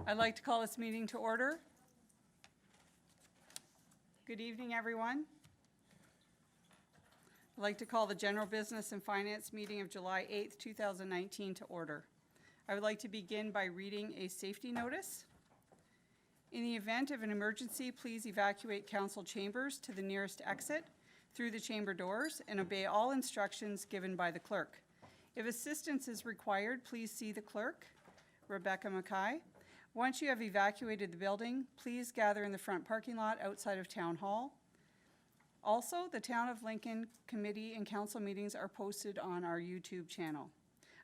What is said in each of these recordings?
I'd like to call this meeting to order. Good evening, everyone. I'd like to call the General Business and Finance meeting of July 8th, 2019 to order. I would like to begin by reading a safety notice. In the event of an emergency, please evacuate council chambers to the nearest exit through the chamber doors and obey all instructions given by the clerk. If assistance is required, please see the clerk, Rebecca Mackay. Once you have evacuated the building, please gather in the front parking lot outside of Town Hall. Also, the Town of Lincoln committee and council meetings are posted on our YouTube channel.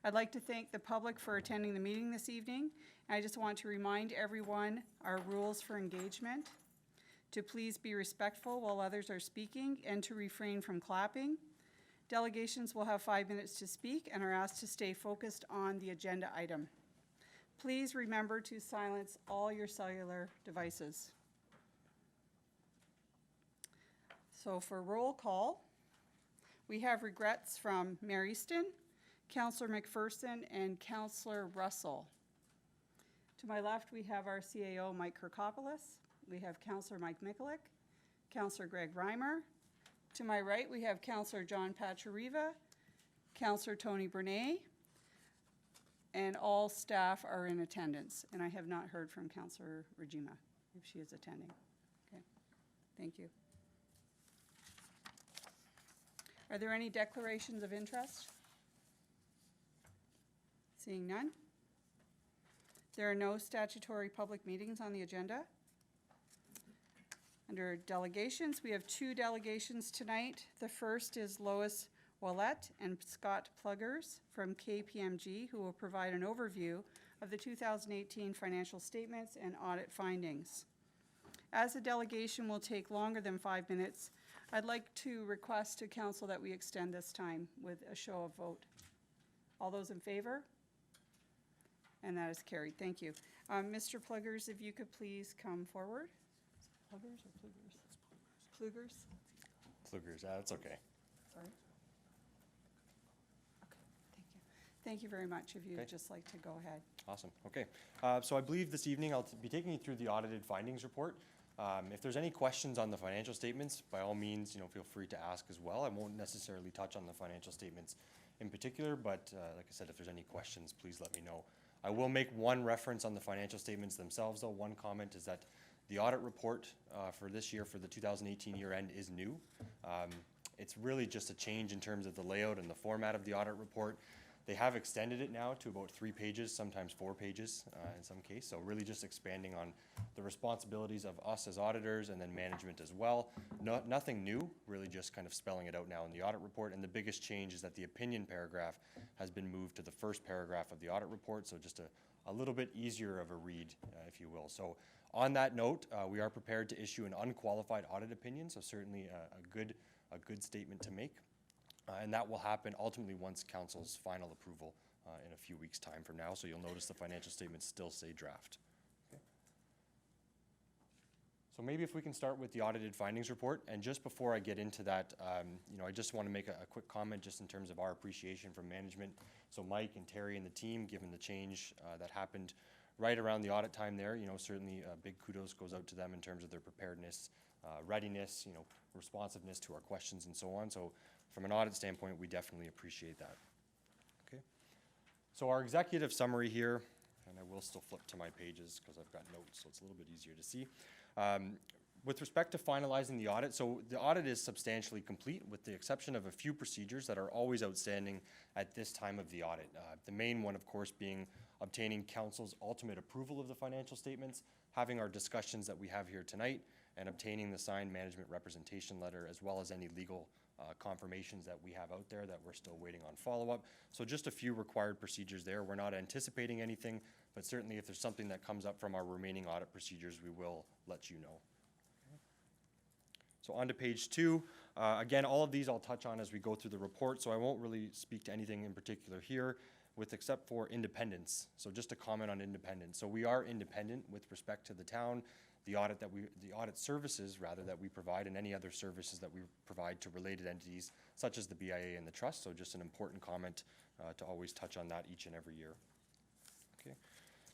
I'd like to thank the public for attending the meeting this evening. I just want to remind everyone our rules for engagement: to please be respectful while others are speaking and to refrain from clapping. Delegations will have 5 minutes to speak and are asked to stay focused on the agenda item. Please remember to silence all your cellular devices. So for roll call, we have regrets from Mayor Easton, Councillor McPherson, and Councillor Russell. To my left, we have our CAO, Mike Kirkopoulos. We have Councillor Mike Mikulik, Councillor Greg Reimer. To my right, we have Councillor John Pachariva, Councillor Tony Bernay, and all staff are in attendance. And I have not heard from Councillor Regina, if she is attending. Okay, thank you. Are there any declarations of interest? Seeing none. There are no statutory public meetings on the agenda. Under delegations, we have 2 delegations tonight. The first is Lois Ouellette and Scott Pluggers from KPMG, who will provide an overview of the 2018 financial statements and audit findings. As the delegation will take longer than 5 minutes, I'd like to request to council that we extend this time with a show of vote. All those in favor? And that is carried. Thank you. Mr. Pluggers, if you could please come forward. Pluggers or Plugers? Plugers? Plugers, that's okay. Sorry. Thank you very much. If you'd just like to go ahead. Awesome. Okay. So I believe this evening I'll be taking you through the audited findings report. If there's any questions on the financial statements, by all means, feel free to ask as well. I won't necessarily touch on the financial statements in particular, but like I said, if there's any questions, please let me know. I will make one reference on the financial statements themselves, though. One comment is that the audit report for this year, for the 2018 year end, is new. It's really just a change in terms of the layout and the format of the audit report. They have extended it now to about 3 pages, sometimes 4 pages in some case. So really just expanding on the responsibilities of us as auditors and then management as well. Nothing new, really just kind of spelling it out now in the audit report. And the biggest change is that the opinion paragraph has been moved to the first paragraph of the audit report. So just a little bit easier of a read, if you will. So on that note, we are prepared to issue an unqualified audit opinion. So certainly a good statement to make. And that will happen ultimately once council's final approval in a few weeks' time from now. So you'll notice the financial statements still say draft. Okay. So maybe if we can start with the audited findings report. And just before I get into that, I just want to make a quick comment just in terms of our appreciation from management. So Mike and Terry and the team, given the change that happened right around the audit time there, certainly big kudos goes out to them in terms of their preparedness, readiness, responsiveness to our questions and so on. So from an audit standpoint, we definitely appreciate that. Okay. So our executive summary here, and I will still flip to my pages because I've got notes, so it's a little bit easier to see. With respect to finalizing the audit, so the audit is substantially complete with the exception of a few procedures that are always outstanding at this time of the audit. The main one, of course, being obtaining council's ultimate approval of the financial statements, having our discussions that we have here tonight, and obtaining the signed management representation letter, as well as any legal confirmations that we have out there that we're still waiting on follow-up. So just a few required procedures there. We're not anticipating anything, but certainly if there's something that comes up from our remaining audit procedures, we will let you know. So on to page 2. Again, all of these I'll touch on as we go through the report, so I won't really speak to anything in particular here, except for independence. So just a comment on independence. So we are independent with respect to the town, the audit services rather that we provide, and any other services that we provide to related entities such as the BIA and the trust. So just an important comment to always touch on that each and every year. Okay.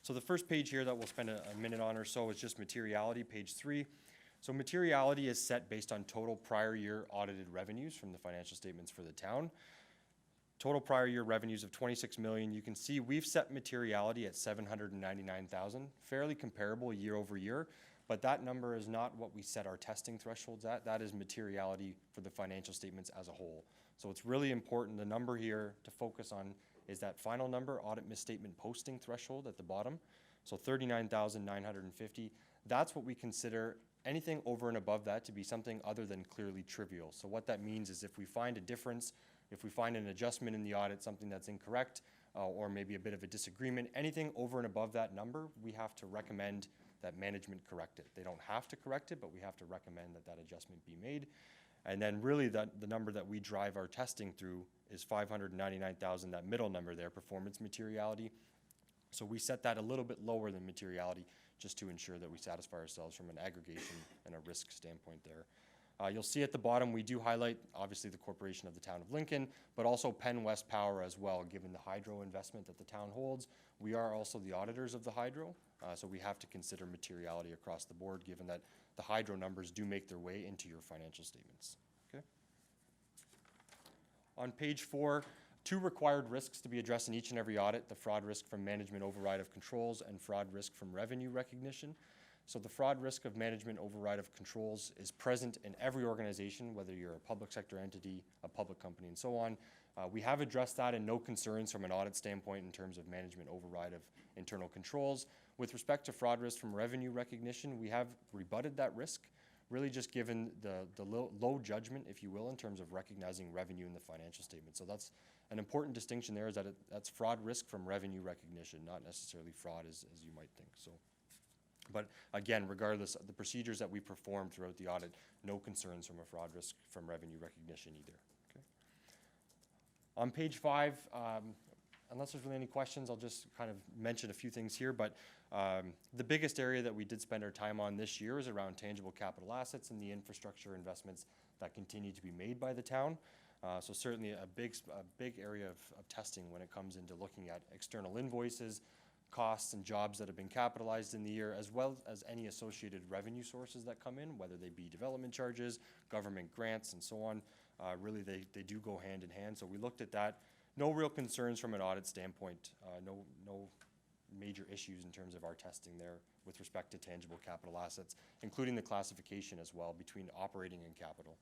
So the first page here that we'll spend a minute on or so is just materiality, page 3. So materiality is set based on total prior year audited revenues from the financial statements for the town. Total prior year revenues of 26 million. You can see we've set materiality at 799,000, fairly comparable year over year, but that number is not what we set our testing thresholds at. That is materiality for the financial statements as a whole. So it's really important, the number here to focus on is that final number, audit misstatement posting threshold at the bottom. So 39,950, that's what we consider anything over and above that to be something other than clearly trivial. So what that means is if we find a difference, if we find an adjustment in the audit, something that's incorrect, or maybe a bit of a disagreement, anything over and above that number, we have to recommend that management correct it. They don't have to correct it, but we have to recommend that that adjustment be made. And then really the number that we drive our testing through is 599,000, that middle number there, performance materiality. So we set that a little bit lower than materiality just to ensure that we satisfy ourselves from an aggregation and a risk standpoint there. You'll see at the bottom, we do highlight, obviously, the corporation of the town of Lincoln, but also Penn West Power as well, given the hydro investment that the town holds. We are also the auditors of the hydro, so we have to consider materiality across the board, given that the hydro numbers do make their way into your financial statements. Okay. On page 4, 2 required risks to be addressed in each and every audit: the fraud risk from management override of controls and fraud risk from revenue recognition. So the fraud risk of management override of controls is present in every organization, whether you're a public sector entity, a public company, and so on. We have addressed that, and no concerns from an audit standpoint in terms of management override of internal controls. With respect to fraud risk from revenue recognition, we have rebutted that risk, really just given the low judgment, if you will, in terms of recognizing revenue in the financial statement. So that's an important distinction there, is that that's fraud risk from revenue recognition, not necessarily fraud as you might think. So. But again, regardless of the procedures that we perform throughout the audit, no concerns from a fraud risk from revenue recognition either. Okay. On page 5, unless there's really any questions, I'll just kind of mention a few things here. But the biggest area that we did spend our time on this year is around tangible capital assets and the infrastructure investments that continue to be made by the town. So certainly a big area of testing when it comes into looking at external invoices, costs and jobs that have been capitalized in the year, as well as any associated revenue sources that come in, whether they be development charges, government grants, and so on. Really, they do go hand in hand. So we looked at that. No real concerns from an audit standpoint. No major issues in terms of our testing there with respect to tangible capital assets, including the classification as well between operating and capital.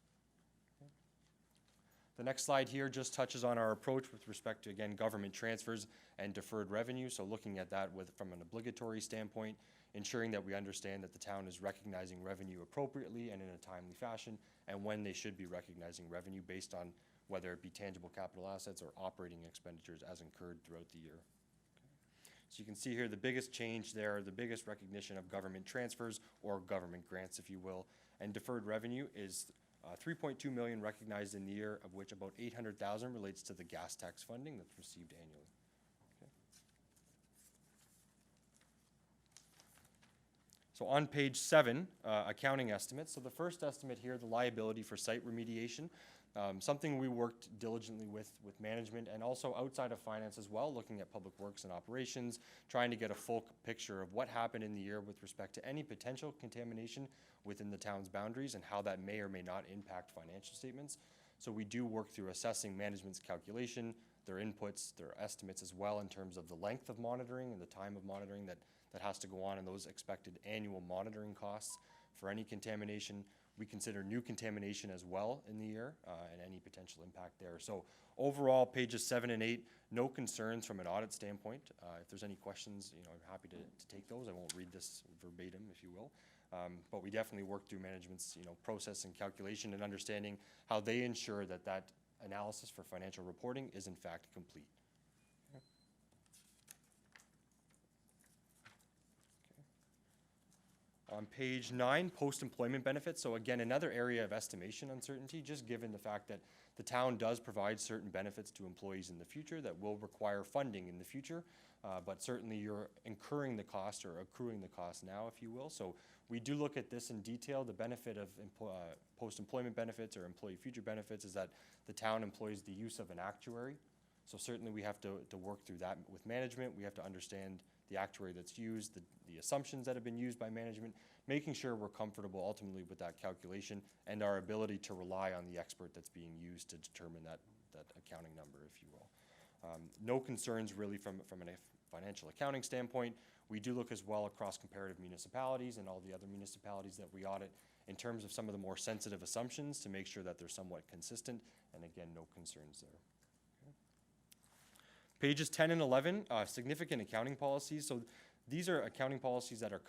The next slide here just touches on our approach with respect to, again, government transfers and deferred revenue. So looking at that from an obligatory standpoint, ensuring that we understand that the town is recognizing revenue appropriately and in a timely fashion, and when they should be recognizing revenue based on whether it be tangible capital assets or operating expenditures as incurred throughout the year. Okay. So you can see here the biggest change there, the biggest recognition of government transfers or government grants, if you will, and deferred revenue is 3.2 million recognized in the year, of which about 800,000 relates to the gas tax funding that's received annually. Okay. So on page 7, accounting estimates. So the first estimate here, the liability for site remediation, something we worked diligently with management and also outside of finance as well, looking at public works and operations, trying to get a full picture of what happened in the year with respect to any potential contamination within the town's boundaries and how that may or may not impact financial statements. So we do work through assessing management's calculation, their inputs, their estimates as well in terms of the length of monitoring and the time of monitoring that has to go on, and those expected annual monitoring costs for any contamination. We consider new contamination as well in the year and any potential impact there. So overall, pages 7 and 8, no concerns from an audit standpoint. If there's any questions, I'm happy to take those. I won't read this verbatim, if you will. But we definitely work through management's process and calculation and understanding how they ensure that that analysis for financial reporting is in fact complete. On page 9, post-employment benefits. So again, another area of estimation uncertainty, just given the fact that the town does provide certain benefits to employees in the future that will require funding in the future, but certainly you're incurring the cost or accruing the cost now, if you will. So we do look at this in detail. The benefit of post-employment benefits or employee future benefits is that the town employs the use of an actuary. So certainly we have to work through that with management. We have to understand the actuary that's used, the assumptions that have been used by management, making sure we're comfortable ultimately with that calculation and our ability to rely on the expert that's being used to determine that accounting number, if you will. No concerns really from a financial accounting standpoint. We do look as well across comparative municipalities and all the other municipalities that we audit in terms of some of the more sensitive assumptions to make sure that they're somewhat consistent, and again, no concerns there. Pages 10 and 11, significant accounting policies. So these are accounting policies that are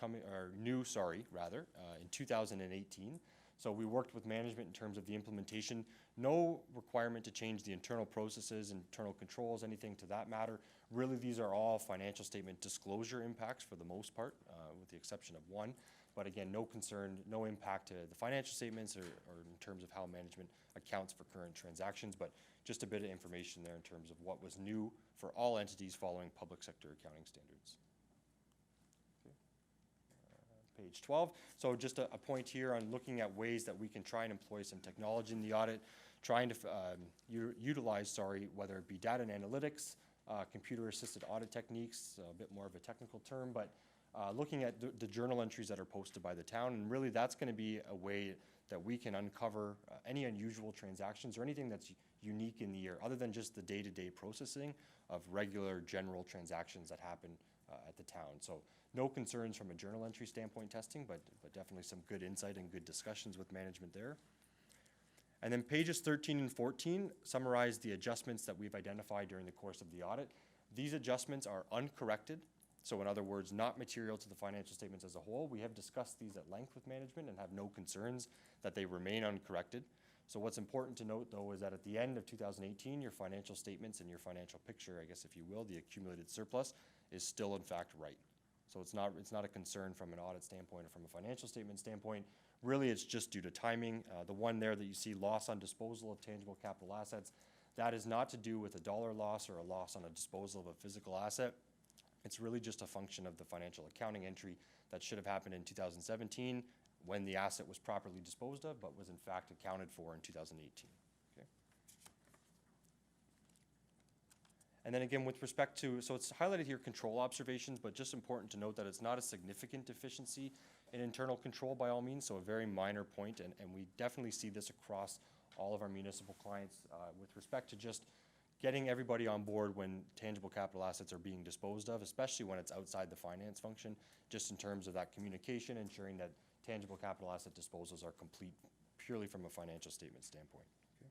new, in 2018. So we worked with management in terms of the implementation. No requirement to change the internal processes, internal controls, anything to that matter. Really, these are all financial statement disclosure impacts for the most part, with the exception of one. But again, no concern, no impact to the financial statements or in terms of how management accounts for current transactions, but just a bit of information there in terms of what was new for all entities following public sector accounting standards. Page 12. So just a point here on looking at ways that we can try and employ some technology in the audit, trying to utilize, whether it be data and analytics, computer-assisted audit techniques, a bit more of a technical term, but looking at the journal entries that are posted by the town, and really that's going to be a way that we can uncover any unusual transactions or anything that's unique in the year, other than just the day-to-day processing of regular general transactions that happen at the town. So no concerns from a journal entry standpoint testing, but definitely some good insight and good discussions with management there. And then pages 13 and 14 summarize the adjustments that we've identified during the course of the audit. These adjustments are uncorrected, so in other words, not material to the financial statements as a whole. We have discussed these at length with management and have no concerns that they remain uncorrected. So what's important to note, though, is that at the end of 2018, your financial statements and your financial picture, I guess if you will, the accumulated surplus, is still in fact right. So it's not a concern from an audit standpoint or from a financial statement standpoint. Really, it's just due to timing. The one there that you see, loss on disposal of tangible capital assets, that is not to do with a dollar loss or a loss on a disposal of a physical asset. It's really just a function of the financial accounting entry that should have happened in 2017 when the asset was properly disposed of, but was in fact accounted for in 2018. Okay. And then again, with respect to, so it's highlighted here, control observations, but just important to note that it's not a significant deficiency in internal control by all means, so a very minor point, and we definitely see this across all of our municipal clients with respect to just getting everybody on board when tangible capital assets are being disposed of, especially when it's outside the finance function, just in terms of that communication, ensuring that tangible capital asset disposals are complete purely from a financial statement standpoint. Okay.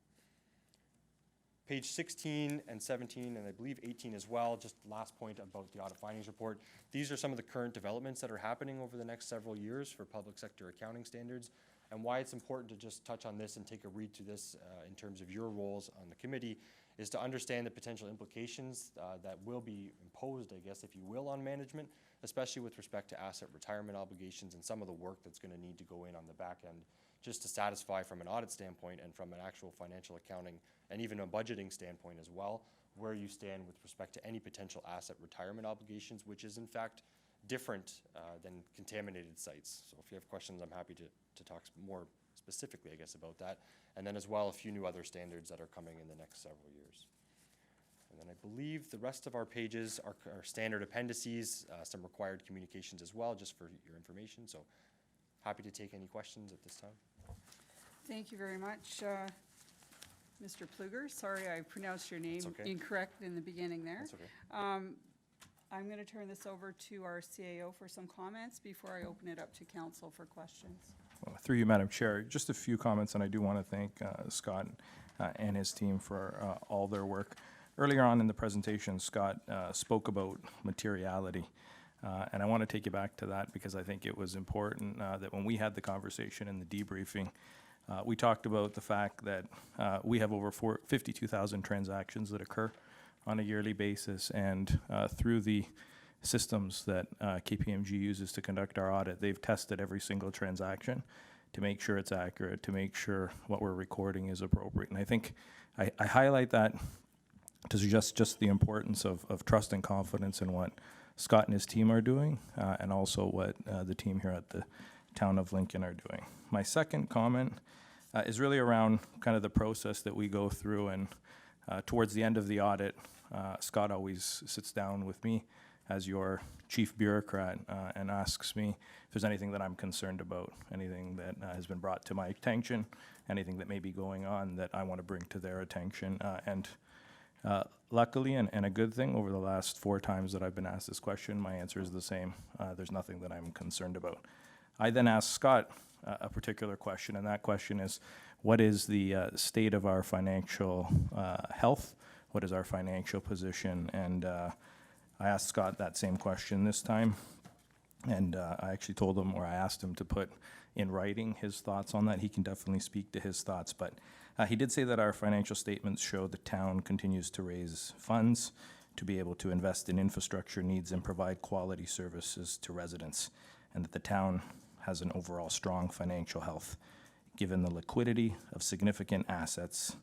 Page 16 and 17, and I believe 18 as well, just last point about the audit findings report. These are some of the current developments that are happening over the next several years for public sector accounting standards, and why it's important to just touch on this and take a read through this in terms of your roles on the committee is to understand the potential implications that will be imposed, I guess, if you will, on management, especially with respect to asset retirement obligations and some of the work that's going to need to go in on the back end just to satisfy from an audit standpoint and from an actual financial accounting and even a budgeting standpoint as well, where you stand with respect to any potential asset retirement obligations, which is in fact different than contaminated sites. So if you have questions, I'm happy to talk more specifically, I guess, about that. And then as well, a few new other standards that are coming in the next several years. And then I believe the rest of our pages are standard appendices, some required communications as well, just for your information. So happy to take any questions at this time. Thank you very much, Mr. Pluger. Sorry I pronounced your name incorrect in the beginning there. That's okay. I'm going to turn this over to our CAO for some comments before I open it up to council for questions. Well, through you, Madam Chair, just a few comments, and I do want to thank Scott and his team for all their work. Earlier on in the presentation, Scott spoke about materiality, and I want to take you back to that because I think it was important that when we had the conversation in the debriefing, we talked about the fact that we have over 52,000 transactions that occur on a yearly basis, and through the systems that KPMG uses to conduct our audit, they've tested every single transaction to make sure it's accurate, to make sure what we're recording is appropriate. And I think I highlight that to suggest just the importance of trust and confidence in what Scott and his team are doing, and also what the team here at the town of Lincoln are doing. My second comment is really around kind of the process that we go through, and towards the end of the audit, Scott always sits down with me as your chief bureaucrat and asks me if there's anything that I'm concerned about, anything that has been brought to my attention, anything that may be going on that I want to bring to their attention. Luckily, and a good thing, over the last 4 times that I've been asked this question, my answer is the same. There's nothing that I'm concerned about. I then asked Scott a particular question, and that question is, what is the state of our financial health? What is our financial position? And I asked Scott that same question this time, and I actually told him, or I asked him to put in writing his thoughts on that. He can definitely speak to his thoughts, but he did say that our financial statements show the town continues to raise funds to be able to invest in infrastructure needs and provide quality services to residents, and that the town has an overall strong financial health. Given the liquidity of significant assets,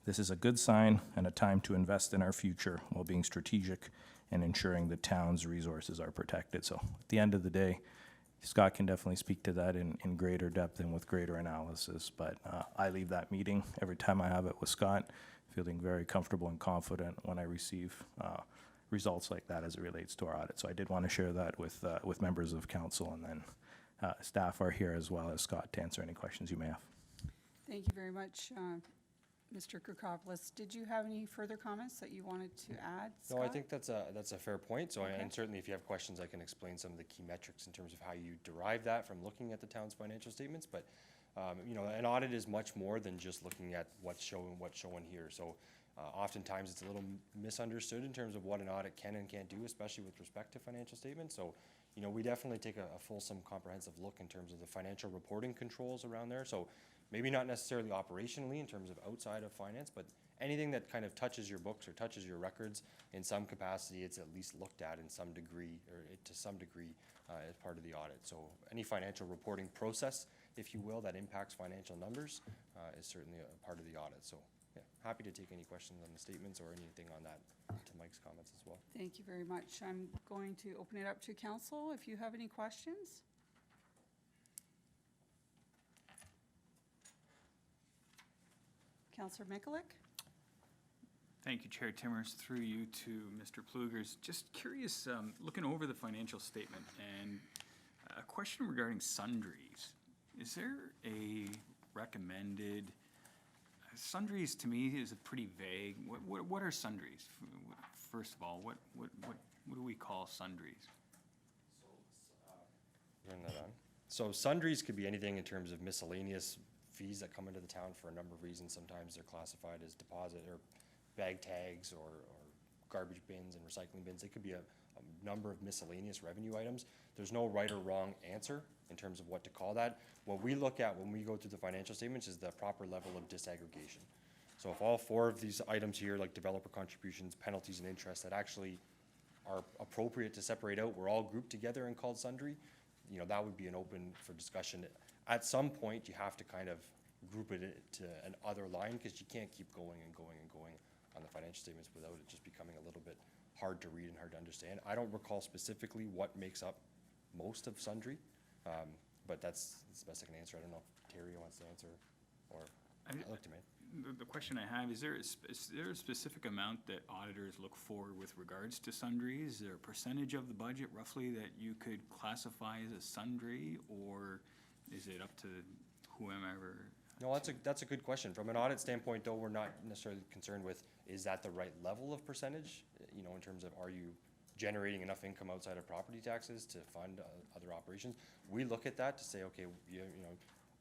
this is a good sign and a time to invest in our future while being strategic and ensuring the town's resources are protected. So at the end of the day, Scott can definitely speak to that in greater depth and with greater analysis, but I leave that meeting every time I have it with Scott feeling very comfortable and confident when I receive results like that as it relates to our audit. So I did want to share that with members of council, and then staff are here as well as Scott to answer any questions you may have. Thank you very much, Mr. Kirkopoulos. Did you have any further comments that you wanted to add, Scott? No, I think that's a fair point. So, Okay. and certainly if you have questions, I can explain some of the key metrics in terms of how you derive that from looking at the town's financial statements. But, you know, an audit is much more than just looking at what's showing here. So oftentimes it's a little misunderstood in terms of what an audit can and can't do, especially with respect to financial statements. So, you know, we definitely take a fulsome, comprehensive look in terms of the financial reporting controls around there. So maybe not necessarily operationally in terms of outside of finance, but anything that kind of touches your books or touches your records in some capacity, it's at least looked at in some degree, or to some degree, as part of the audit. So any financial reporting process, if you will, that impacts financial numbers is certainly a part of the audit. So yeah, happy to take any questions on the statements or anything on that, to Mike's comments as well. Thank you very much. I'm going to open it up to council if you have any questions. Councillor Mikulik? Thank you, Chair Timmers. Through you to Mr. Plugers. Just curious, looking over the financial statement, and a question regarding sundries. Is there a recommended, sundries to me is a pretty vague, what are sundries? First of all, what do we call sundries? Turn that on. So sundries could be anything in terms of miscellaneous fees that come into the town for a number of reasons. Sometimes they're classified as deposit or bag tags or garbage bins and recycling bins. It could be a number of miscellaneous revenue items. There's no right or wrong answer in terms of what to call that. What we look at when we go through the financial statements is the proper level of disaggregation. So if all 4 of these items here, like developer contributions, penalties, and interest, that actually are appropriate to separate out, were all grouped together and called sundry, you know, that would be an open for discussion. At some point, you have to kind of group it to an other line, because you can't keep going and going and going on the financial statements without it just becoming a little bit hard to read and hard to understand. I don't recall specifically what makes up most of sundry, but that's the best I can answer. I don't know if Terry wants to answer, or look to me. The question I have, is there a specific amount that auditors look for with regards to sundries? Is there a percentage of the budget roughly that you could classify as a sundry, or is it up to whomever? No, that's a good question. From an audit standpoint, though, we're not necessarily concerned with, is that the right level of percentage? You know, in terms of, are you generating enough income outside of property taxes to fund other operations? We look at that to say, okay, you know,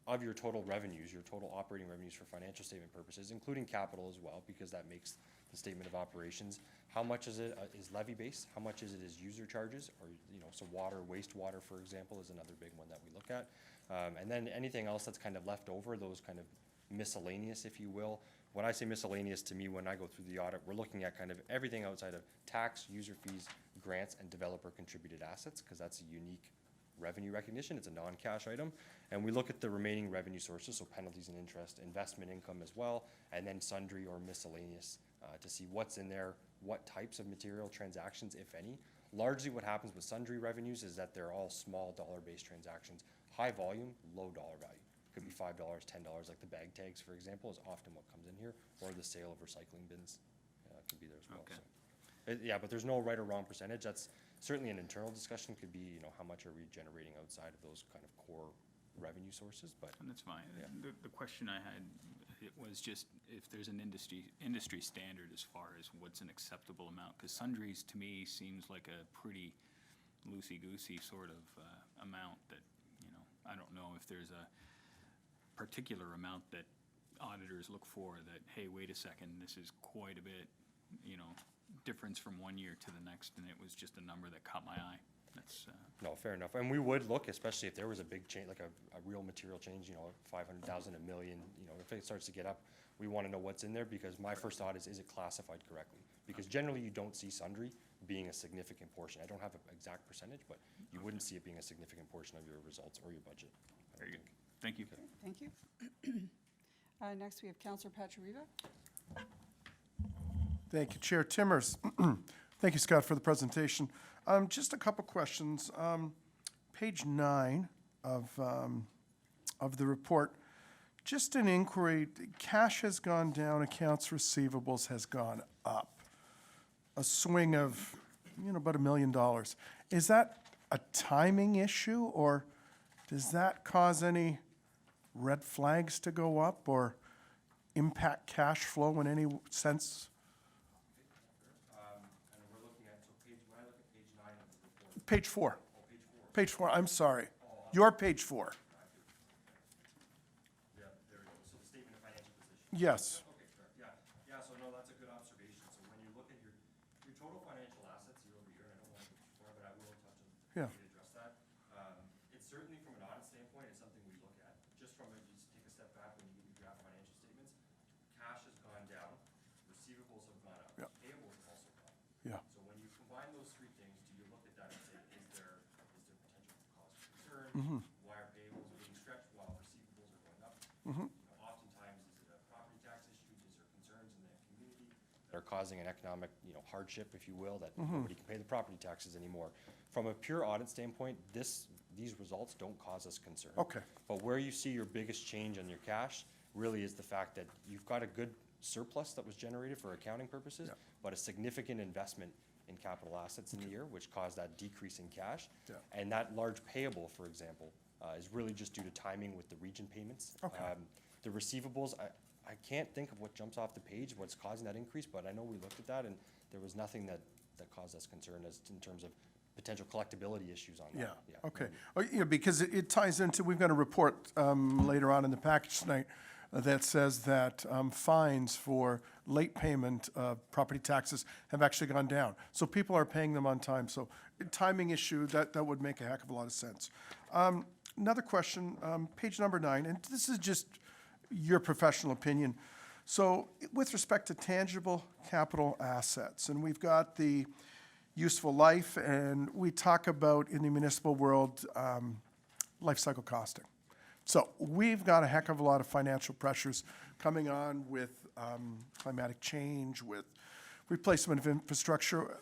of your total revenues, your total operating revenues for financial statement purposes, including capital as well, because that makes the statement of operations, how much is it is levy based? How much is it is user charges? Or, you know, so water, wastewater, for example, is another big one that we look at. And then anything else that's kind of left over, those kind of miscellaneous, if you will. When I say miscellaneous, to me, when I go through the audit, we're looking at kind of everything outside of tax, user fees, grants, and developer contributed assets, because that's a unique revenue recognition. It's a non-cash item. And we look at the remaining revenue sources, so penalties and interest, investment income as well, and then sundry or miscellaneous to see what's in there, what types of material transactions, if any. Largely what happens with sundry revenues is that they're all small dollar-based transactions, high volume, low dollar value. Could be $5, $10, like the bag tags, for example, is often what comes in here, or the sale of recycling bins can be there as well. Okay. So, yeah, but there's no right or wrong percentage. That's Certainly an internal discussion could be, you know, how much are we generating outside of those kind of core revenue sources, but And that's fine. Yeah. The question I had, it was just if there's an industry standard as far as what's an acceptable amount, because sundries to me seems like a pretty loosey-goosey sort of amount that, you know, I don't know if there's a particular amount that auditors look for that, hey, wait a second, this is quite a bit, you know, difference from one year to the next, and it was just a number that caught my eye. That's, no, fair enough. And we would look, especially if there was a big change, like a real material change, you know, 500,000, a million, you know, if it starts to get up, we want to know what's in there, because my first thought is it classified correctly? Because generally you don't see sundry being a significant portion. I don't have an exact percentage, but you wouldn't see it being a significant portion of your results or your budget. I very don't good. think. Thank you. Thank you. Next, we have Counselor Pachuriva. Thank you, Chair Timmers. Thank you, Scott, for the presentation. Just a couple questions. Page 9 of the report, just an inquiry, cash has gone down, accounts receivables has gone up. A swing of, you know, about $1 million. Is that a timing issue, or does that cause any red flags to go up or impact cash flow in any sense? And we're looking at, so when I look at page 9 of the report. Page 4. Oh, page 4. Page 4, I'm sorry. Your page 4. Yeah, there we go. So the statement of financial position. Yes. Okay, correct, yeah. Yeah, so no, that's a good observation. So when you look at your total financial assets year over year, and I don't want to go too far, but I will touch on Yeah. to address that. It's certainly from an audit standpoint, it's something we look at. Just from a, you just take a step back when you get your draft financial statements, cash has gone down, receivables have gone up, Yeah. payables have also gone up. Yeah. So when you combine those three things, do you look at that and say, is there potential cause for concern? Mm-hmm. Why are payables being stretched while receivables are going up? You know, oftentimes, is it a property tax issue? Is there concerns in the community that are causing an economic, you know, hardship, if you will, that nobody can pay the property taxes anymore? From a pure audit standpoint, these results don't cause us concern. Okay. But where you see your biggest change on your cash really is the fact that you've got a good surplus that was generated for accounting purposes, Yeah. but a significant investment in capital assets in the year, which caused that decrease in cash. Yeah. And that large payable, for example, is really just due to timing with the region payments. Okay. The receivables, I can't think of what jumps off the page, what's causing that increase, but I know we looked at that, and there was nothing that caused us concern as in terms of potential collectability issues on Yeah, that. okay. Oh, yeah, because it ties into, we've got a report later on in the package tonight that says that fines for late payment of property taxes have actually gone down. So people are paying them on time. So timing issue, that would make a heck of a lot of sense. Another question, page number 9, and this is just your professional opinion. So with respect to tangible capital assets, and we've got the useful life, and we talk about in the municipal world, life cycle costing. So we've got a heck of a lot of financial pressures coming on with climatic change, with replacement of infrastructure.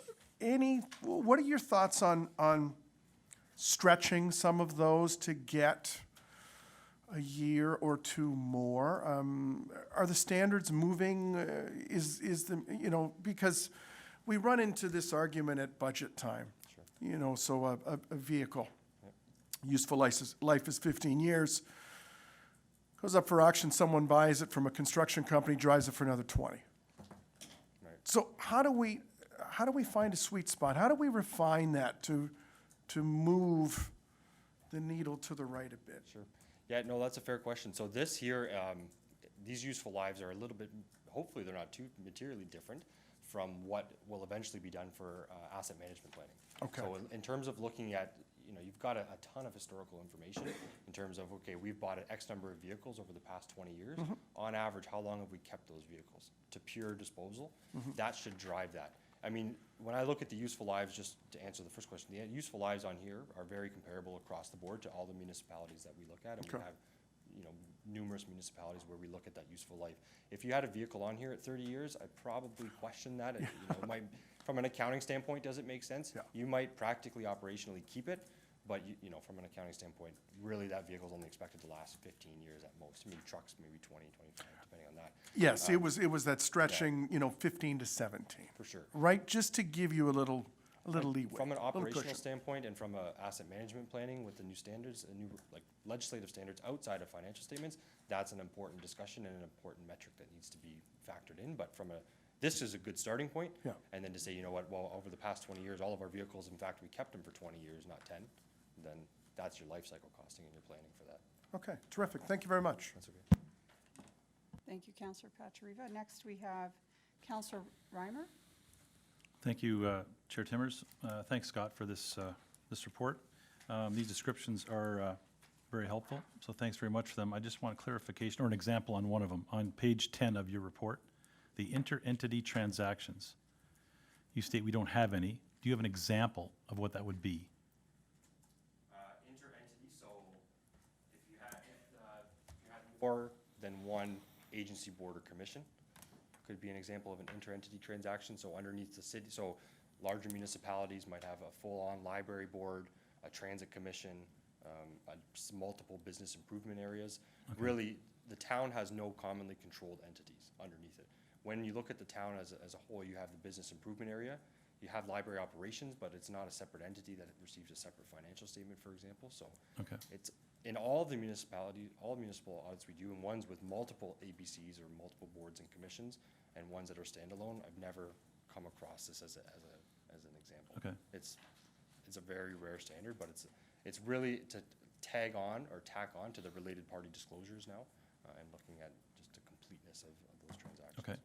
What are your thoughts on stretching some of those to get a year or two more? Are the standards moving? Because we run into this argument at budget time. Sure. You know, so a vehicle, useful life is 15 years, goes up for auction, someone buys it from a construction company, drives it for another 20. Right. So how do we find a sweet spot? How do we refine that to move the needle to the right a bit? Sure. Yeah, no, that's a fair question. So this here, these useful lives are a little bit, hopefully they're not too materially different from what will eventually be done for asset management planning. Okay. So in terms of looking at, you know, you've got a ton of historical information in terms of, okay, we've bought an X number of vehicles over the past 20 years. On average, how long have we kept those vehicles to pure disposal? That should drive that. I mean, when I look at the useful lives, just to answer the first question, the useful lives on here are very comparable across the board to all the municipalities that we look at. And we Okay. have, you know, numerous municipalities where we look at that useful life. If you had a vehicle on here at 30 years, I'd probably question that. You know, it might, from an accounting standpoint, does it make sense? Yeah. You might practically, operationally keep it, but you know, from an accounting standpoint, really that vehicle's only expected to last 15 years at most. I mean, trucks maybe 20, 25, depending on that. Yes, it was that stretching, 15 to 17. For sure. Right, just to give you a little a little leeway. From an a little operational cushion. standpoint and from a asset management planning with the new standards, new like legislative standards outside of financial statements, that's an important discussion and an important metric that needs to be factored in. But this is a good starting point. Yeah. And then to say, you know what, well, over the past 20 years, all of our vehicles, in fact, we kept them for 20 years, not 10, then that's your life cycle costing and you're planning for that. Okay, terrific. Thank you very much. That's okay. Thank you, Counselor Pachariva. Next, we have Counselor Reimer. Thank you, Chair Timmers. Thanks, Scott, for this report. These descriptions are very helpful, so thanks very much for them. I just want clarification or an example on one of them. On page 10 of your report, the inter-entity transactions, you state we don't have any. Do you have an example of what that would be? Inter-entity, so if you had more than one agency, board, or commission, could be an example of an inter-entity transaction. So underneath the city, so larger municipalities might have a full-on library board, a transit commission, multiple business improvement areas. Really, the town has no commonly controlled entities underneath it. When you look at the town as a whole, you have the business improvement area, you have library operations, but it's not a separate entity that receives a separate financial statement, for example. So Okay. it's in all the municipality, all municipal audits we do, and ones with multiple ABCs or multiple boards and commissions, and ones that are standalone, I've never come across this as an example. Okay. It's a very rare standard, but it's really to tag on or tack on to the related party disclosures now, and looking at just the completeness of those transactions. Okay.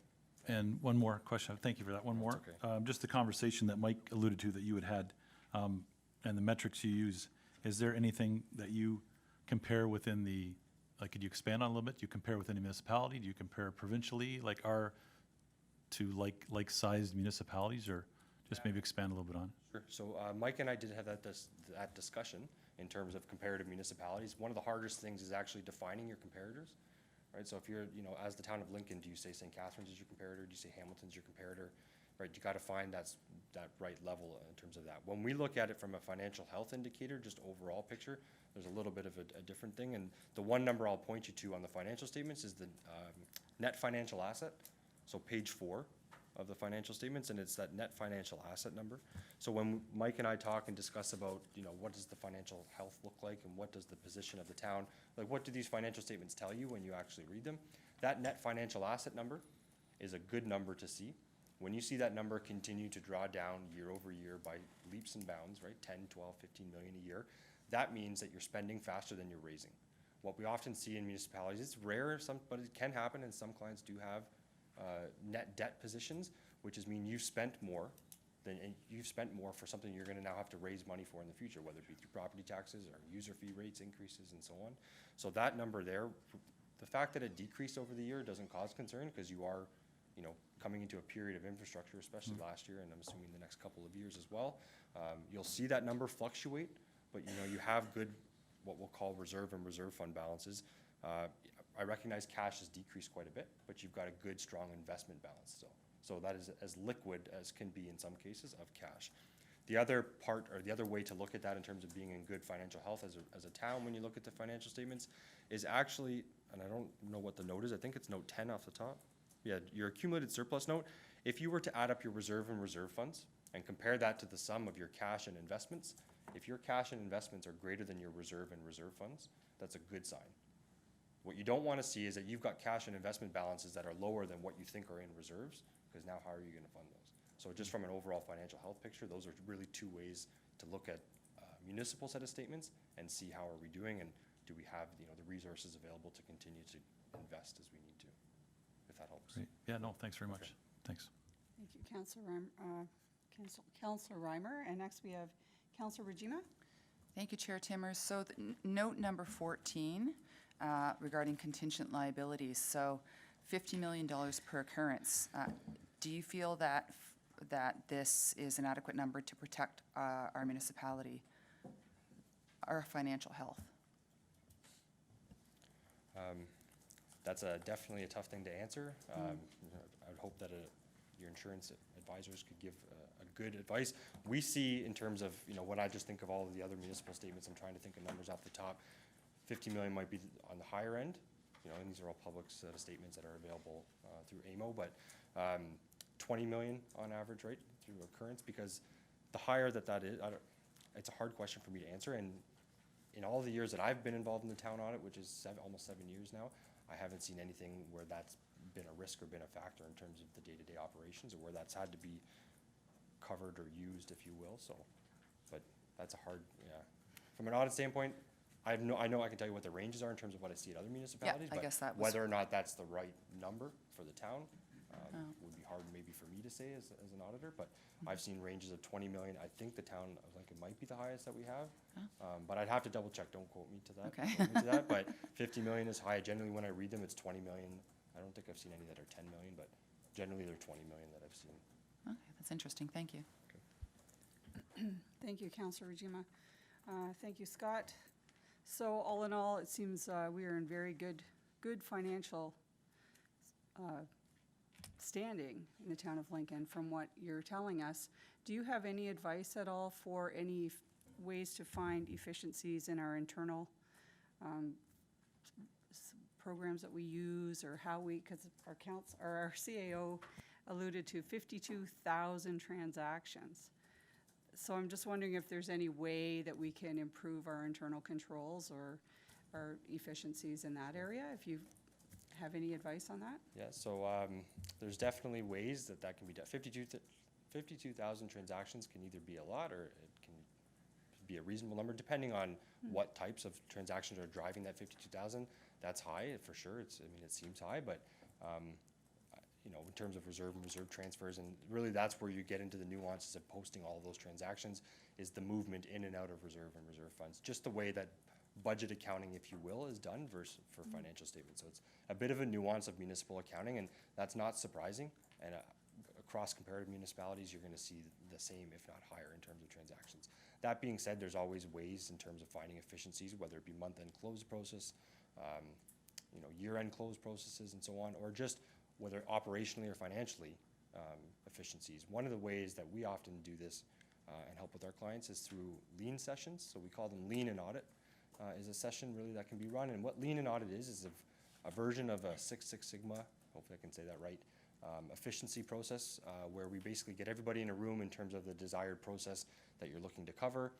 And one more question. Thank you for that. One more. okay. Just the conversation that Mike alluded to that you had, and the metrics you use. Is there anything that you compare within the, like, could you expand on a little bit? Do you compare within a municipality? Do you compare provincially, like to like-sized municipalities, or just maybe expand a little bit on? Sure. So Mike and I did have that discussion in terms of comparative municipalities. One of the hardest things is actually defining your comparators, right? So if you're, as the town of Lincoln, do you say St. Catharines is your comparator? Do you say Hamilton's your comparator? Right, you got to find that right level in terms of that. When we look at it from a financial health indicator, just overall picture, there's a little bit of a different thing. And the one number I'll point you to on the financial statements is the net financial asset. So page 4 of the financial statements, and it's that net financial asset number. So when Mike and I talk and discuss about, what does the financial health look like and what does the position of the town, like what do these financial statements tell you when you actually read them? That net financial asset number is a good number to see. When you see that number continue to draw down year over year by leaps and bounds, right, 10, 12, 15 million a year, that means that you're spending faster than you're raising. What we often see in municipalities, it's rare, but it can happen, and some clients do have net debt positions, which is mean you've spent more for something you're gonna now have to raise money for in the future, whether it be through property taxes or user fee rates increases and so on. So that number there, the fact that it decreased over the year doesn't cause concern, because you are, coming into a period of infrastructure, especially last year, and I'm assuming the next couple of years as well. You'll see that number fluctuate, but you have good, what we'll call reserve and reserve fund balances. I recognize cash has decreased quite a bit, but you've got a good, strong investment balance still. So that is as liquid as can be in some cases of cash. The other part, or the other way to look at that in terms of being in good financial health as a town when you look at the financial statements is actually, and I don't know what the note is, I think it's note 10 off the top. Yeah, your accumulated surplus note. If you were to add up your reserve and reserve funds and compare that to the sum of your cash and investments, if your cash and investments are greater than your reserve and reserve funds, that's a good sign. What you don't want to see is that you've got cash and investment balances that are lower than what you think are in reserves, because now how are you going to fund those? So just from an overall financial health picture, those are really two ways to look at municipal set of statements and see how are we doing, and do we have the resources available to continue to invest as we need to, if that helps. Great. Yeah, no, thanks very much. Okay. Thanks. Thank you, Counselor Reimer. And next, we have Counselor Regina. Thank you, Chair Timmers. So note number 14 regarding contingent liabilities. So $50 million per occurrence. Do you feel that this is an adequate number to protect our municipality, our financial health? That's definitely a tough thing to answer. I would hope that your insurance advisors could give a good advice. We see in terms of, when I just think of all of the other municipal statements, I'm trying to think of numbers off the top, 50 million might be on the higher end, and these are all public set of statements that are available through AMO, but 20 million on average, right, through occurrence, because the higher that is, it's a hard question for me to answer, and in all the years that I've been involved in the town audit, which is almost 7 years now, I haven't seen anything where that's been a risk or been a factor in terms of the day-to-day operations, or where that's had to be covered or used, if you will, so, but that's a hard, yeah. From an audit standpoint, I know I can tell you what the ranges are in terms of what I see at other municipalities, I guess that but was- whether or not that's the right number for the town, would be hard maybe for me to say as an auditor, but I've seen ranges of 20 million. I think the town of Lincoln might be the highest that we have. But I'd have to double check, don't quote me to that. Okay. Quote me to that, but 50 million is high. Generally, when I read them, it's 20 million. I don't think I've seen any that are 10 million, but generally they're 20 million that I've seen. Okay, that's interesting, thank you. Thank you, Councillor Rajima. Thank you, Scott. So all in all, it seems we are in very good financial standing in the town of Lincoln from what you're telling us. Do you have any advice at all for any ways to find efficiencies in our internal programs that we use, or how we, because our CAO alluded to 52,000 transactions. So I'm just wondering if there's any way that we can improve our internal controls or our efficiencies in that area, if you have any advice on that? Yeah, so there's definitely ways that can be done. 52,000 transactions can either be a lot or it can be a reasonable number, depending on what types of transactions are driving that 52,000. That's high for sure. It seems high, but you know, in terms of reserve and reserve transfers, and really that's where you get into the nuances of posting all of those transactions, is the movement in and out of reserve and reserve funds, just the way that budget accounting, if you will, is done versus for financial statements. So it's a bit of a nuance of municipal accounting, and that's not surprising. And across comparative municipalities, you're going to see the same, if not higher, in terms of transactions. That being said, there's always ways in terms of finding efficiencies, whether it be month-end close process, you know, year-end close processes, and so on, or just whether operationally or financially efficiencies. One of the ways that we often do this and help with our clients is through lean sessions. So we call them lean and audit. Is a session really that can be run, and what lean and audit is a version of a Six Sigma, hopefully I can say that right, efficiency process, where we basically get everybody in a room in terms of the desired process that you're looking to cover,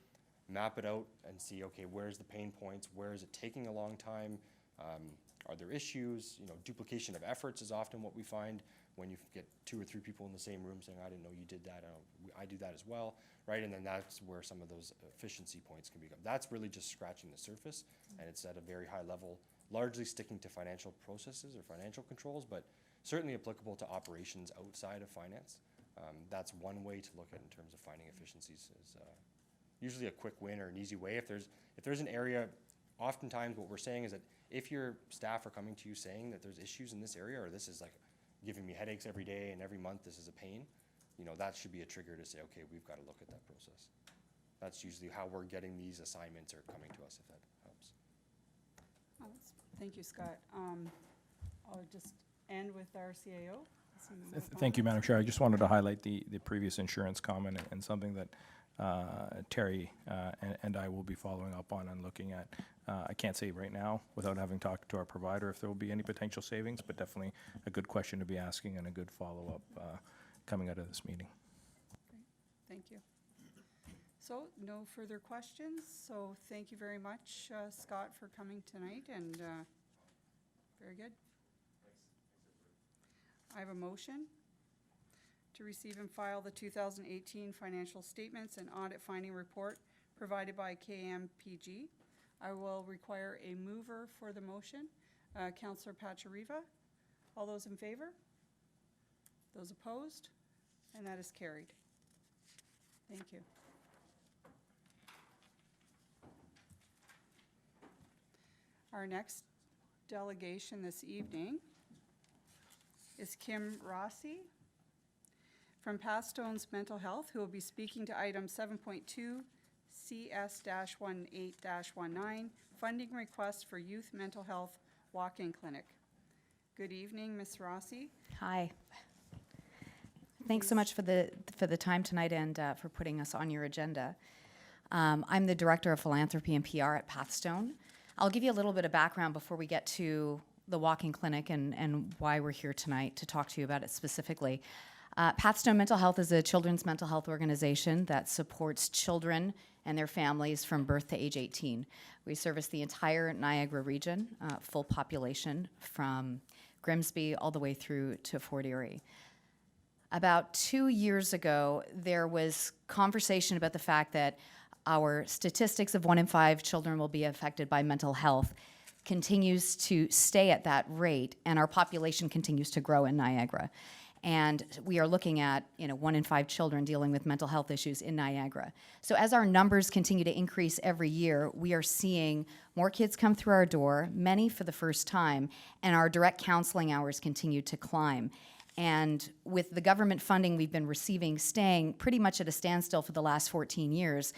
map it out and see, okay, where's the pain points, where is it taking a long time, are there issues, you know, duplication of efforts is often what we find when you get 2 or 3 people in the same room saying, I didn't know you did that, I do that as well, right? And then that's where some of those efficiency points can become. That's really just scratching the surface, and it's at a very high level, largely sticking to financial processes or financial controls, but certainly applicable to operations outside of finance. That's one way to look at in terms of finding efficiencies, is usually a quick win or an easy way. If there's an area, oftentimes what we're saying is that if your staff are coming to you saying that there's issues in this area, or this is like giving me headaches every day and every month this is a pain, you know, that should be a trigger to say, okay, we've got to look at that process. That's usually how we're getting these assignments or coming to us, if that helps. Thank you, Scott. I'll just end with our CAO. Thank you, Madam Chair. I just wanted to highlight the previous insurance comment and something that Terry and I will be following up on and looking at. I can't say right now without having talked to our provider if there will be any potential savings, but definitely a good question to be asking and a good follow-up coming out of this meeting. Thank you. So no further questions. So thank you very much, Scott, for coming tonight, and very good. I have a motion to receive and file the 2018 financial statements and audit finding report provided by KMPG. I will require a mover for the motion. Councillor Pachariva. All those in favor? Those opposed? And that is carried. Thank you. Our next delegation this evening is Kim Rossi from Pathstones Mental Health, who will be speaking to item 7.2 CS-18-19, funding request for youth mental health walk-in clinic. Good evening, Ms. Rossi. Hi. Thanks so much for the time tonight and for putting us on your agenda. I'm the Director of Philanthropy and PR at Pathstone. I'll give you a little bit of background before we get to the walk-in clinic and why we're here tonight to talk to you about it specifically. Pathstone Mental Health is a children's mental health organization that supports children and their families from birth to age 18. We service the entire Niagara region, full population, from Grimsby all the way through to Fort Erie. About 2 years ago, there was conversation about the fact that our statistics of 1 in 5 children will be affected by mental health continues to stay at that rate, and our population continues to grow in Niagara. And we are looking at, 1 in 5 children dealing with mental health issues in Niagara. So as our numbers continue to increase every year, we are seeing more kids come through our door, many for the first time, and our direct counseling hours continue to climb. And with the government funding we've been receiving staying pretty much at a standstill for the last 14 years,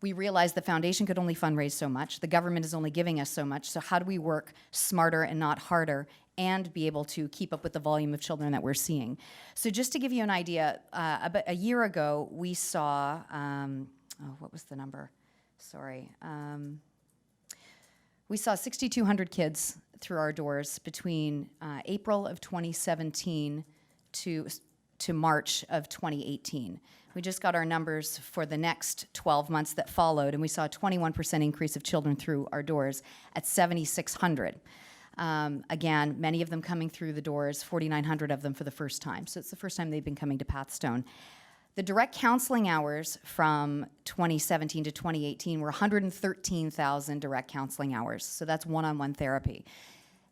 we realized the foundation could only fundraise so much. The government is only giving us so much. So how do we work smarter and not harder and be able to keep up with the volume of children that we're seeing? So just to give you an idea, about a year ago, we saw, what was the number? Sorry. We saw 6,200 kids through our doors between April of 2017 to March of 2018. We just got our numbers for the next 12 months that followed, and we saw a 21% increase of children through our doors at 7,600. Again, many of them coming through the doors, 4,900 of them for the first time. So it's the first time they've been coming to Pathstone. The direct counseling hours from 2017 to 2018 were 113,000 direct counseling hours. So that's one-on-one therapy.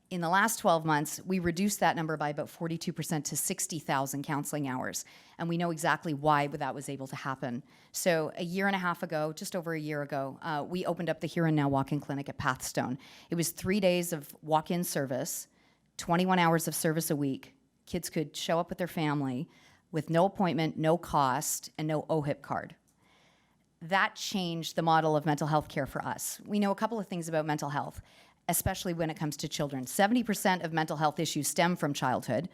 In the last 12 months, we reduced that number by about 42% to 60,000 counseling hours. And we know exactly why that was able to happen. So a year and a half ago, just over a year ago, we opened up the Here and Now walk-in clinic at Pathstone. It was 3 days of walk-in service, 21 hours of service a week. Kids could show up with their family with no appointment, no cost, and no OHIP card. That changed the model of mental health care for us. We know a couple of things about mental health, especially when it comes to children. 70% of mental health issues stem from childhood,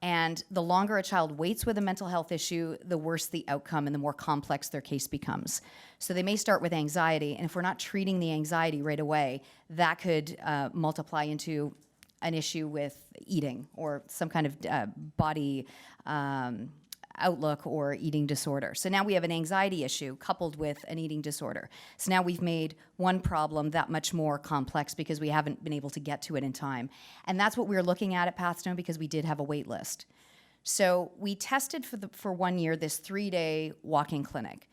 and the longer a child waits with a mental health issue, the worse the outcome and the more complex their case becomes. So they may start with anxiety, and if we're not treating the anxiety right away, that could multiply into an issue with eating or some kind of body outlook or eating disorder. So now we have an anxiety issue coupled with an eating disorder. So now we've made one problem that much more complex because we haven't been able to get to it in time. And that's what we were looking at Pathstone because we did have a wait list. So we tested for 1 year this 3-day walk-in clinic.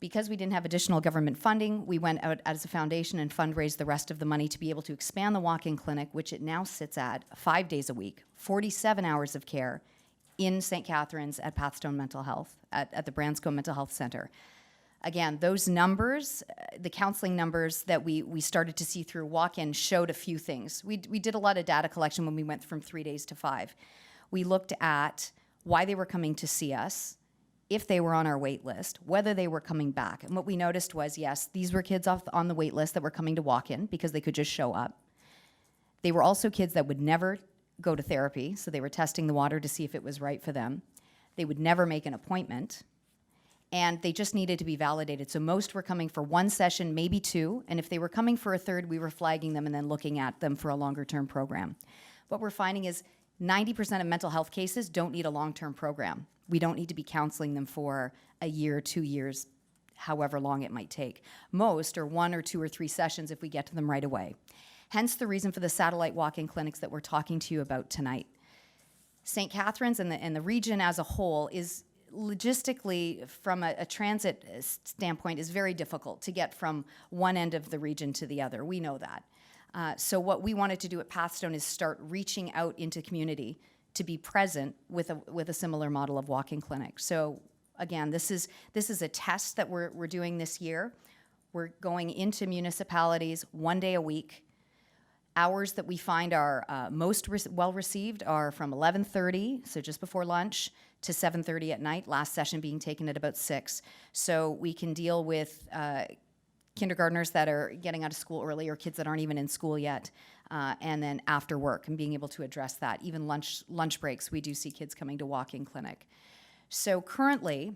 Because we didn't have additional government funding, we went out as a foundation and fundraised the rest of the money to be able to expand the walk-in clinic, which it now sits at 5 days a week, 47 hours of care, in St. Catharines at Pathstone Mental Health, at the Branscombe Mental Health Center. Again, those numbers, the counseling numbers that we started to see through walk-in showed a few things. We did a lot of data collection when we went from 3 days to 5. We looked at why they were coming to see us, if they were on our wait list, whether they were coming back. And what we noticed was, yes, these were kids on the wait list that were coming to walk-in because they could just show up. They were also kids that would never go to therapy, so they were testing the water to see if it was right for them. They would never make an appointment, and they just needed to be validated. So most were coming for 1 session, maybe 2, and if they were coming for a third, we were flagging them and then looking at them for a longer-term program. What we're finding is 90% of mental health cases don't need a long-term program. We don't need to be counseling them for a year, 2 years, however long it might take. Most are 1 or 2 or 3 sessions if we get to them right away. Hence the reason for the satellite walk-in clinics that we're talking to you about tonight. St. Catharines and the region as a whole is logistically, from a transit standpoint, is very difficult to get from one end of the region to the other. We know that. So what we wanted to do at Pathstone is start reaching out into community to be present with a similar model of walk-in clinic. So again, this is a test that we're doing this year. We're going into municipalities 1 day a week. Hours that we find are most well received are from 11:30, so just before lunch, to 7:30 at night, last session being taken at about 6. So we can deal with kindergartners that are getting out of school early or kids that aren't even in school yet, and then after work and being able to address that. Even lunch breaks, we do see kids coming to walk-in clinic. So currently,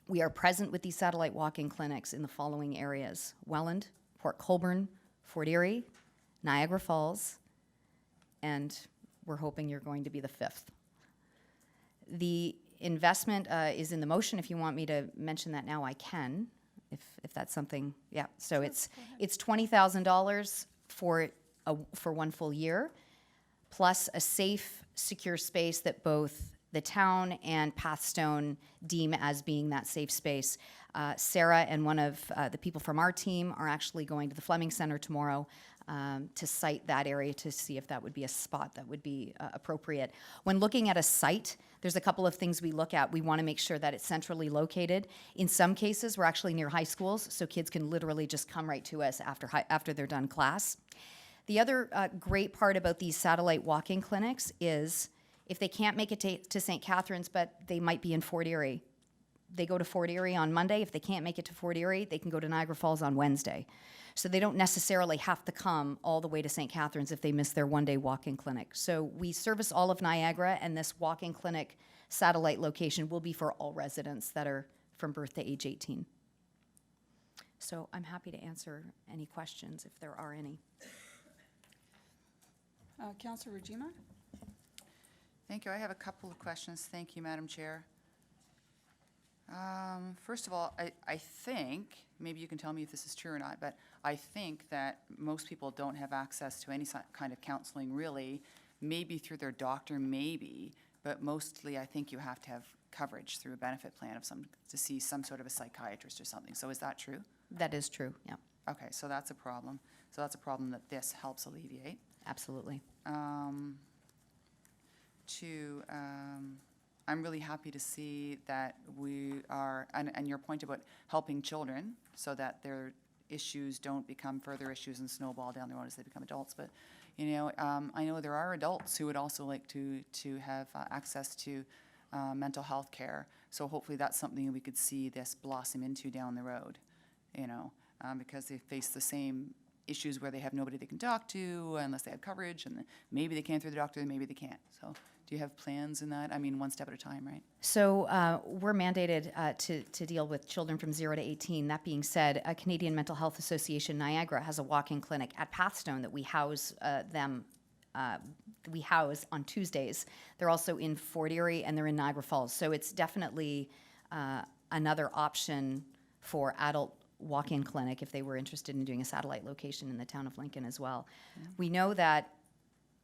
we are present with these satellite walk-in clinics in the following areas: Welland, Port Colborne, Fort Erie, Niagara Falls, and we're hoping you're going to be the 5th. investment is in the motion. If you want me to mention that now, I can, if that's something, yeah. So it's $20,000 for one full year, plus a safe, secure space that both the town and Pathstone deem as being that safe space. Sarah and one of the people from our team are actually going to the Fleming Center tomorrow to site that area to see if that would be a spot that would be appropriate. When looking at a site, there's a couple of things we look at. We want to make sure that it's centrally located. In some cases, we're actually near high schools, so kids can literally just come right to us after they're done class. The other great part about these satellite walk-in clinics is if they can't make it to St. Catharines, but they might be in Fort Erie, they go to Fort Erie on Monday. If they can't make it to Fort Erie, they can go to Niagara Falls on Wednesday. So they don't necessarily have to come all the way to St. Catharines if they miss their one-day walk-in clinic. So we service all of Niagara, and this walk-in clinic satellite location will be for all residents that are from birth to age 18. So I'm happy to answer any questions if there are any. Councillor Rajima? Thank you. I have a couple of questions. Thank you, Madam Chair. First of all, I think, maybe you can tell me if this is true or not, but I think that most people don't have access to any kind of counseling really, maybe through their doctor, maybe, but mostly I think you have to have coverage through a benefit plan of to see some sort of a psychiatrist or something. So is that true? That is true, yeah, Okay, so that's a problem. So that's a problem that this helps alleviate. absolutely. I'm really happy to see that we are, and your point about helping children so that their issues don't become further issues and snowball down the road as they become adults. But, you know, I know there are adults who would also like to have access to mental health care. So hopefully that's something we could see this blossom into down the road, you know, because they face the same issues where they have nobody they can talk to unless they have coverage, and maybe they can through the doctor, and maybe they can't. So do you have plans in that? I mean, one step at a time, right? So we're mandated to deal with children from 0 to 18. That being said, a Canadian Mental Health Association Niagara has a walk-in clinic at Pathstone that we house we house on Tuesdays. They're also in Fort Erie and they're in Niagara Falls. So it's definitely another option for adult walk-in clinic if they were interested in doing a satellite location in the town of Lincoln as well. Yeah. We know that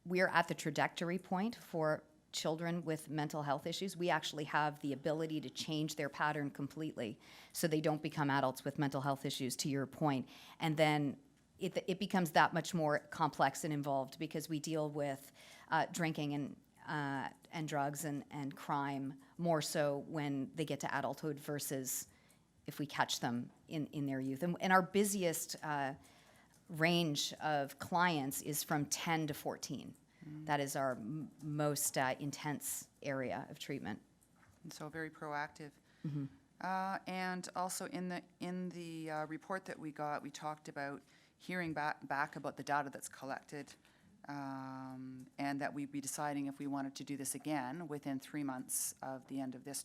we're at the trajectory point for children with mental health issues. We actually have the ability to change their pattern completely so they don't become adults with mental health issues, to your point. And then it becomes that much more complex and involved because we deal with drinking and drugs and crime more so when they get to adulthood versus if we catch them in their youth. And our busiest range of clients is from 10 to 14. That is our most intense area of treatment. And so very proactive. And also in the report that we got, we talked about hearing back about the data that's collected, and that we'd be deciding if we wanted to do this again within 3 months of the end of this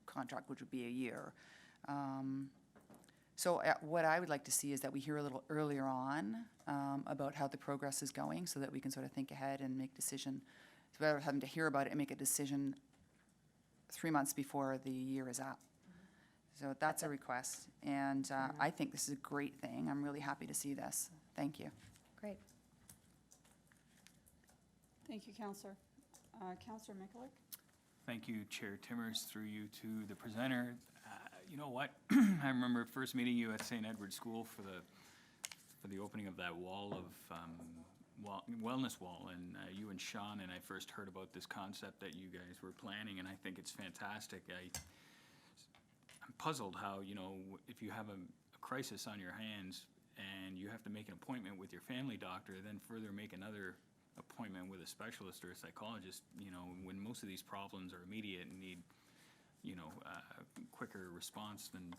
contract, which would be a year. So what I would like to see is that we hear a little earlier on about how the progress is going so that we can sort of think ahead and make decision, rather than having to hear about it and make a decision 3 months before the year is up. So that's a request, and I think this is a great thing. I'm really happy to see this. Thank you. Great. Thank you, Councillor. Councillor Mikulik? Thank you, Chair Timmers, through you to the presenter. You know what? I remember first meeting you at St. Edward's School for the opening of that wall of wellness wall, and you and Sean and I first heard about this concept that you guys were planning, and I think it's fantastic. I'm puzzled how, you know, if you have a crisis on your hands and you have to make an appointment with your family doctor, then further make another appointment with a specialist or a psychologist, you know, when most of these problems are immediate and need, you know, quicker response than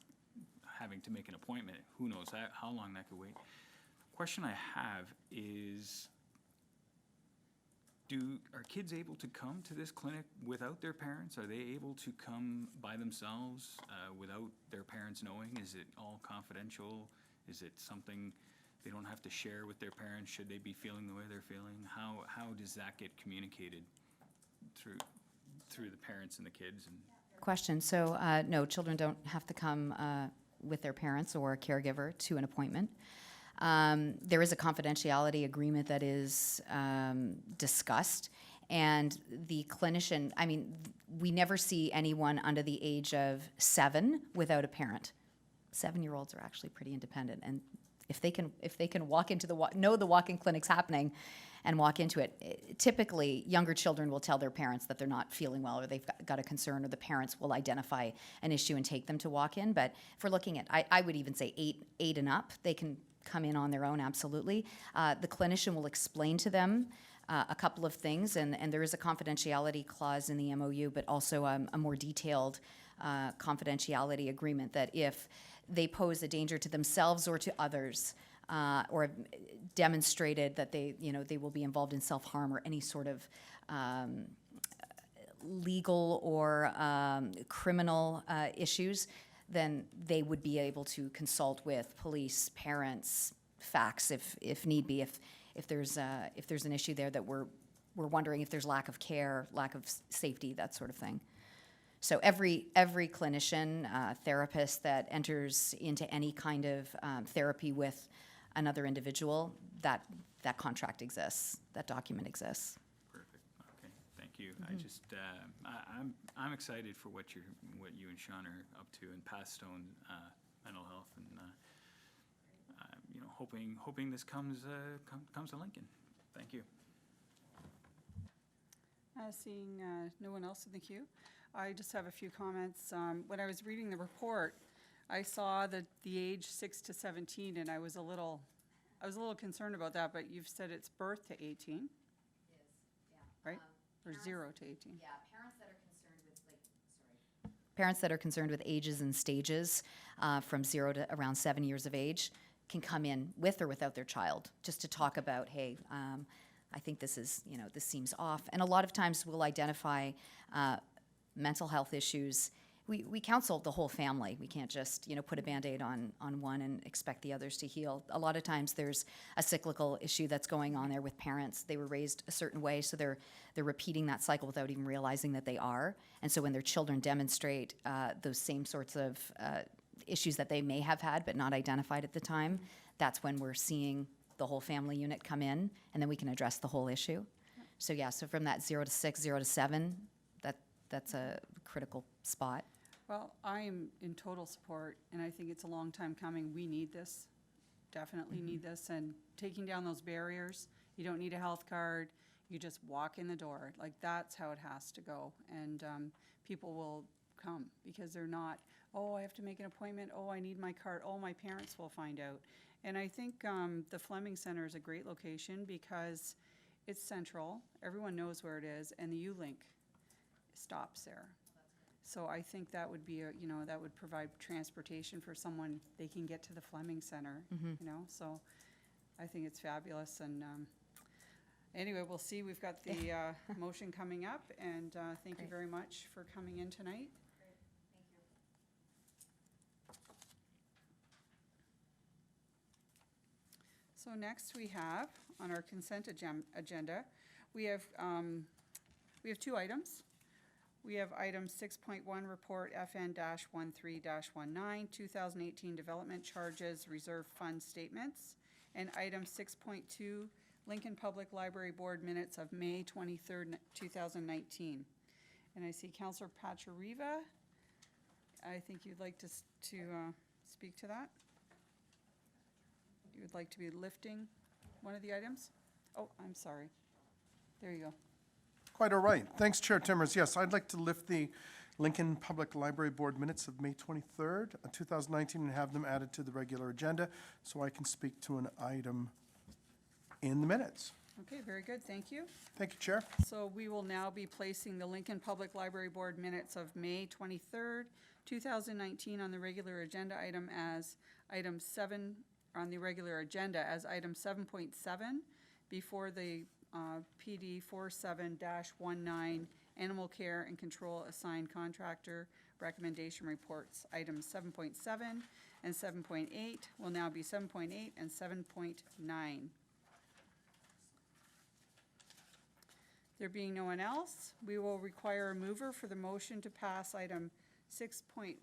having to make an appointment. Who knows how long that could wait. Question I have is, are kids able to come to this clinic without their parents? Are they able to come by themselves without their parents knowing? Is it all confidential? Is it something they don't have to share with their parents should they be feeling the way they're feeling? How does that get communicated through the parents and the kids? And question. So, no, children don't have to come with their parents or a caregiver to an appointment. There is a confidentiality agreement that is discussed, and the clinician, I mean, we never see anyone under the age of 7 without a parent. 7-year-olds are actually pretty independent, and if they can walk into know the walk-in clinic's happening and walk into it, typically younger children will tell their parents that they're not feeling well or they've got a concern, or the parents will identify an issue and take them to walk in. But if we're looking at, I would even say 8 and up, they can come in on their own, absolutely. The clinician will explain to them a couple of things, and there is a confidentiality clause in the MOU, but also a more detailed confidentiality agreement that if they pose a danger to themselves or to others, or have demonstrated that they will be involved in self-harm or any sort of legal or criminal issues, then they would be able to consult with police, parents, facts if need be. If there's an issue there that we're wondering if there's lack of care, lack of safety, that sort of thing. So every clinician, therapist that enters into any kind of therapy with another individual, that contract exists, that document exists. Perfect. Okay, thank you. I just, I'm excited for what you and Sean are up to in Pathstone Mental Health, and hoping this comes to Lincoln. Thank you. Seeing no one else in the queue, I just have a few comments. When I was reading the report, I saw the age 6 to 17, and I was a little concerned about that. But you've said it's birth to 18, It is, yeah. right? Or 0 to 18. Yeah, parents that are concerned with ages and stages from 0 to around 7 years of age can come in with or without their child just to talk about, hey, I think this is, this seems off. And a lot of times we'll identify mental health issues. We counsel the whole family. We can't just, put a Band-Aid on one and expect the others to heal. A lot of times there's a cyclical issue that's going on there with parents. They were raised a certain way, so they're repeating that cycle without even realizing that they are. And so when their children demonstrate those same sorts of issues that they may have had but not identified at the time, that's when we're seeing the whole family unit come in, and then we can address the whole issue. So yeah, so from that 0 to 6, 0 to 7, that's a critical spot. Well, I am in total support, and I think it's a long time coming. We need this, definitely need this, and taking down those barriers. You don't need a health card. You just walk in the door. Like, that's how it has to go. And people will come because they're not, oh, I have to make an appointment. Oh, I need my card. Oh, my parents will find out. And I think the Fleming Center is a great location because it's central. Everyone knows where it is, and the U-Link stops there. So I think that would be that would provide transportation for someone. They can get to the Fleming Center, so I think it's fabulous. And anyway, we'll see. We've got the motion coming up, and thank you very much for coming in tonight. So next we have on our consent agenda, we have 2 items. We have item 6.1, report FN-13-19, 2018 development charges, reserve fund statements, and item 6.2, Lincoln Public Library Board minutes of May 23rd, 2019. And I see Councillor Pachariva. I think you'd like to speak to that. You would like to be lifting one of the items? Oh, I'm sorry. There you go. Quite all right. Thanks, Chair Timmers. Yes, I'd like to lift the Lincoln Public Library Board minutes of May 23rd, 2019, and have them added to the regular agenda so I can speak to an item in the minutes. Okay, very good. Thank you. Thank you, Chair. So we will now be placing the Lincoln Public Library Board minutes of May 23rd, 2019 on the regular agenda item as item 7, on the regular agenda as item 7.7 before the PD 47-19 Animal Care and Control Assigned Contractor Recommendation Reports. Items 7.7 and 7.8 will now be 7.8 and 7.9. There being no one else, we will require a mover for the motion to pass item 6.1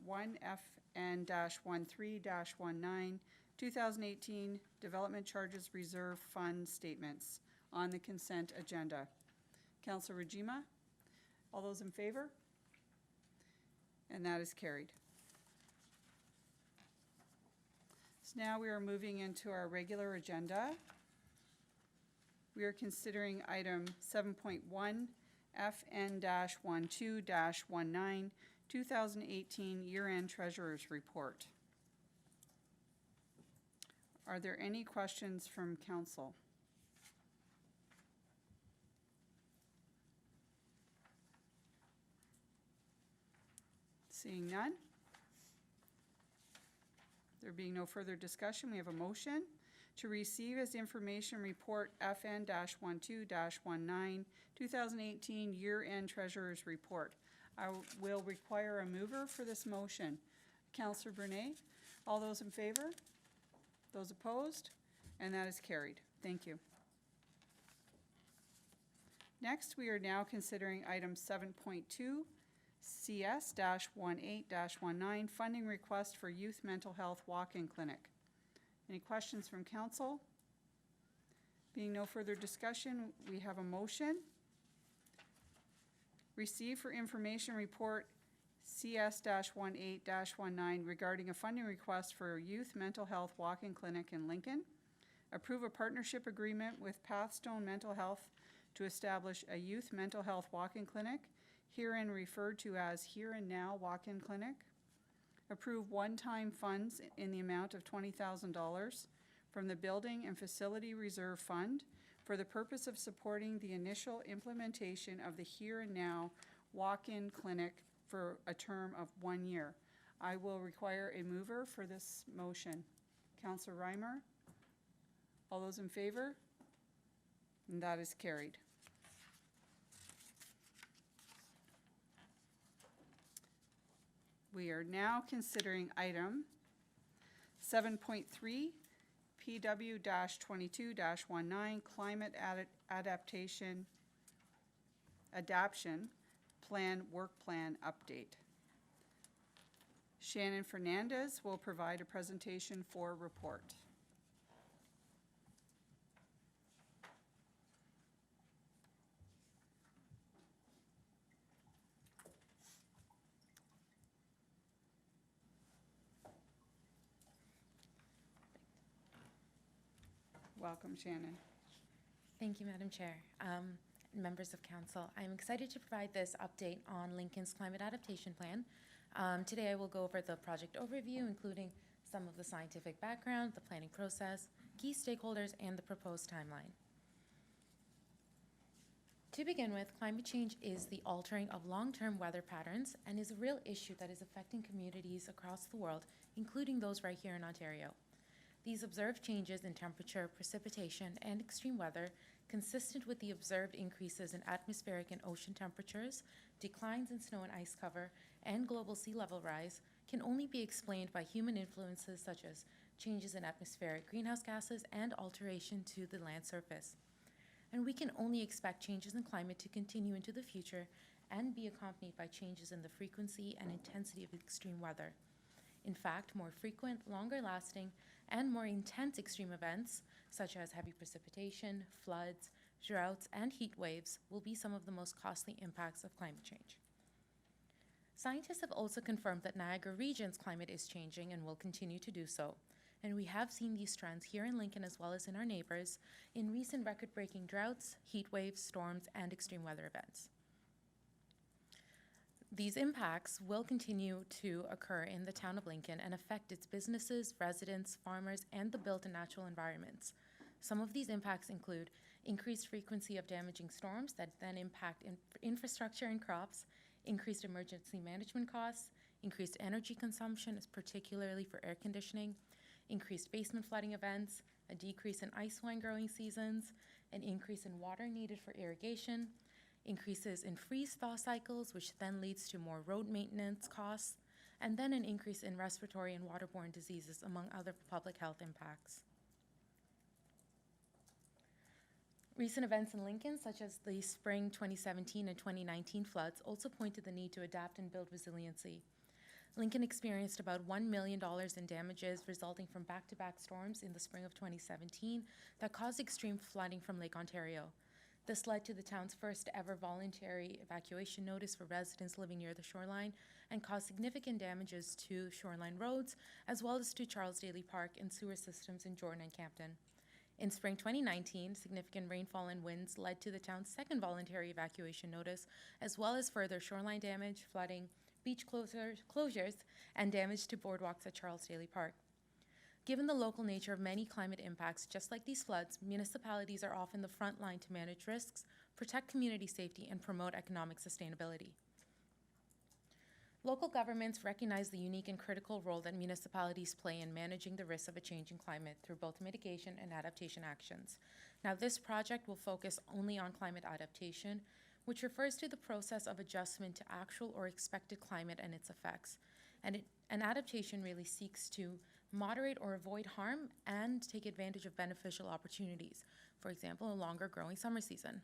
FN-13-19, 2018 Development Charges Reserve Fund Statements on the consent agenda. Councilor Rajima, all those in favor? And that is carried. So now we are moving into our regular agenda. We are considering item 7.1 FN-12-19, 2018 Year-End Treasurer's Report. Are there any questions from council? Seeing none. There being no further discussion, we have a motion to receive as information report FN-12-19, 2018 Year-End Treasurer's Report. I will require a mover for this motion. Councillor Brunei, all those in favor? Those opposed? And that is carried. Thank you. Next, we are now considering item 7.2, CS-18-19, funding request for youth mental health walk-in clinic. Any questions from council? Being no further discussion, we have a motion. Receive for information report CS-18-19 regarding a funding request for youth mental health walk-in clinic in Lincoln. Approve a partnership agreement with Pathstone Mental Health to establish a youth mental health walk-in clinic, herein referred to as Here and Now Walk-in Clinic. Approve one-time funds in the amount of $20,000 from the Building and Facility Reserve Fund for the purpose of supporting the initial implementation of the Here and Now Walk-in Clinic for a term of 1 year. I will require a mover for this motion. Councillor Reimer? All those in favor? And that is carried. We are now considering item 7.3, PW-22-19, Climate Adaptation Plan Work Plan Update. Shannon Fernandez will provide a presentation for report. Welcome, Shannon. Thank you, Madam Chair. Members of Council, I'm excited to provide this update on Lincoln's Climate Adaptation Plan. Today I will go over the project overview, including some of the scientific background, the planning process, key stakeholders, and the proposed timeline. To begin with, climate change is the altering of long-term weather patterns and is a real issue that is affecting communities across the world, including those right here in Ontario. These observed changes in temperature, precipitation, and extreme weather, consistent with the observed increases in atmospheric and ocean temperatures, declines in snow and ice cover, and global sea level rise, can only be explained by human influences such as changes in atmospheric greenhouse gases and alteration to the land surface. And we can only expect changes in climate to continue into the future and be accompanied by changes in the frequency and intensity of extreme weather. In fact, more frequent, longer lasting, and more intense extreme events, such as heavy precipitation, floods, droughts, and heat waves, will be some of the most costly impacts of climate change. Scientists have also confirmed that Niagara Region's climate is changing and will continue to do so. And we have seen these trends here in Lincoln as well as in our neighbors in recent record-breaking droughts, heat waves, storms, and extreme weather events. These impacts will continue to occur in the town of Lincoln and affect its businesses, residents, farmers, and the built and natural environments. Some of these impacts include increased frequency of damaging storms that then impact infrastructure and crops, increased emergency management costs, increased energy consumption, particularly for air conditioning, increased basement flooding events, a decrease in ice wine growing seasons, an increase in water needed for irrigation, increases in freeze-thaw cycles, which then leads to more road maintenance costs, and then an increase in respiratory and waterborne diseases, among other public health impacts. Recent events in Lincoln, such as the spring 2017 and 2019 floods, also point to the need to adapt and build resiliency. Lincoln experienced about $1 million in damages resulting from back-to-back storms in the spring of 2017 that caused extreme flooding from Lake Ontario. This led to the town's first ever voluntary evacuation notice for residents living near the shoreline and caused significant damages to shoreline roads, as well as to Charles Daly Park and sewer systems in Jordan and Campton. In spring 2019, significant rainfall and winds led to the town's second voluntary evacuation notice, as well as further shoreline damage, flooding, beach closures, and damage to boardwalks at Charles Daly Park. Given the local nature of many climate impacts, just like these floods, municipalities are often the front line to manage risks, protect community safety, and promote economic sustainability. Local governments recognize the unique and critical role that municipalities play in managing the risks of a changing climate through both mitigation and adaptation actions. Now, this project will focus only on climate adaptation, which refers to the process of adjustment to actual or expected climate and its effects. And an adaptation really seeks to moderate or avoid harm and take advantage of beneficial opportunities, for example, a longer growing summer season.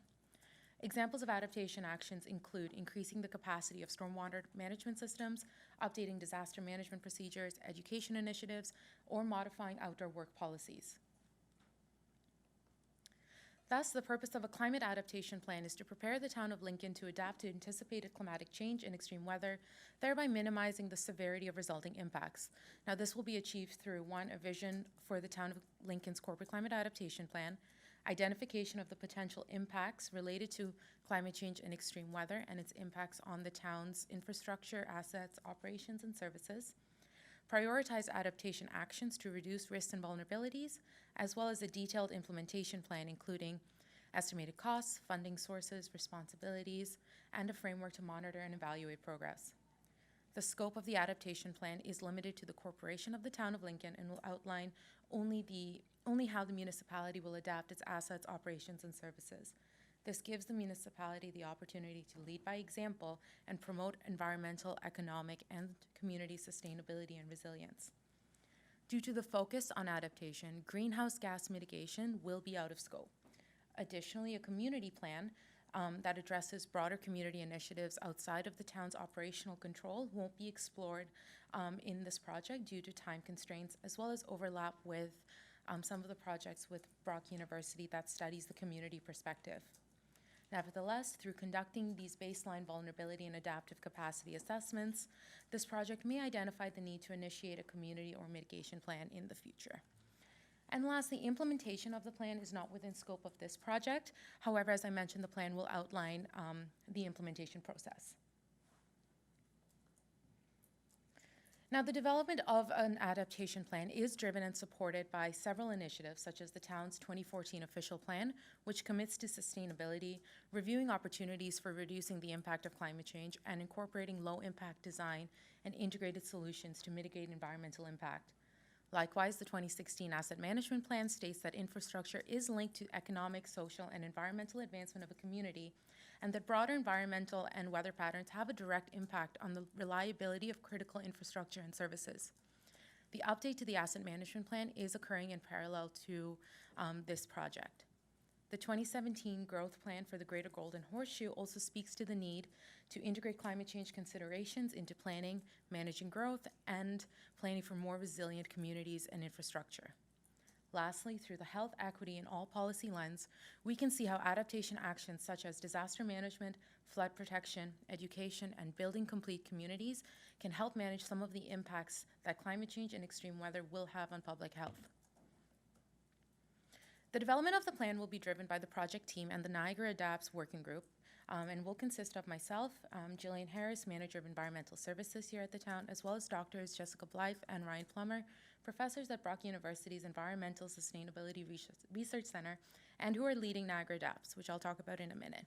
Examples of adaptation actions include increasing the capacity of stormwater management systems, updating disaster management procedures, education initiatives, or modifying outdoor work policies. Thus, the purpose of a climate adaptation plan is to prepare the town of Lincoln to adapt to anticipated climatic change and extreme weather, thereby minimizing the severity of resulting impacts. Now, this will be achieved through, one, a vision for the town of Lincoln's corporate climate adaptation plan, identification of the potential impacts related to climate change and extreme weather and its impacts on the town's infrastructure, assets, operations, and services, prioritize adaptation actions to reduce risks and vulnerabilities, as well as a detailed implementation plan including estimated costs, funding sources, responsibilities, and a framework to monitor and evaluate progress. The scope of the adaptation plan is limited to the corporation of the town of Lincoln and will outline only how the municipality will adapt its assets, operations, and services. This gives the municipality the opportunity to lead by example and promote environmental, economic, and community sustainability and resilience. Due to the focus on adaptation, greenhouse gas mitigation will be out of scope. Additionally, a community plan that addresses broader community initiatives outside of the town's operational control won't be explored in this project due to time constraints, as well as overlap with some of the projects with Brock University that studies the community perspective. Nevertheless, through conducting these baseline vulnerability and adaptive capacity assessments, this project may identify the need to initiate a community or mitigation plan in the future. And lastly, implementation of the plan is not within scope of this project. However, as I mentioned, the plan will outline the implementation process. Now, the development of an adaptation plan is driven and supported by several initiatives, such as the town's 2014 official plan, which commits to sustainability, reviewing opportunities for reducing the impact of climate change, and incorporating low-impact design and integrated solutions to mitigate environmental impact. Likewise, the 2016 Asset Management Plan states that infrastructure is linked to economic, social, and environmental advancement of a community, and that broader environmental and weather patterns have a direct impact on the reliability of critical infrastructure and services. The update to the Asset Management Plan is occurring in parallel to this project. The 2017 Growth Plan for the Greater Golden Horseshoe also speaks to the need to integrate climate change considerations into planning, managing growth, and planning for more resilient communities and infrastructure. Lastly, through the health, equity, and all policy lens, we can see how adaptation actions such as disaster management, flood protection, education, and building complete communities can help manage some of the impacts that climate change and extreme weather will have on public health. The development of the plan will be driven by the project team and the Niagara Adapts Working Group, and will consist of myself, Jillian Harris, Manager of Environmental Services here at the town, as well as doctors Jessica Blythe and Ryan Plummer, professors at Brock University's Environmental Sustainability Research Center, and who are leading Niagara Adapts, which I'll talk about in a minute.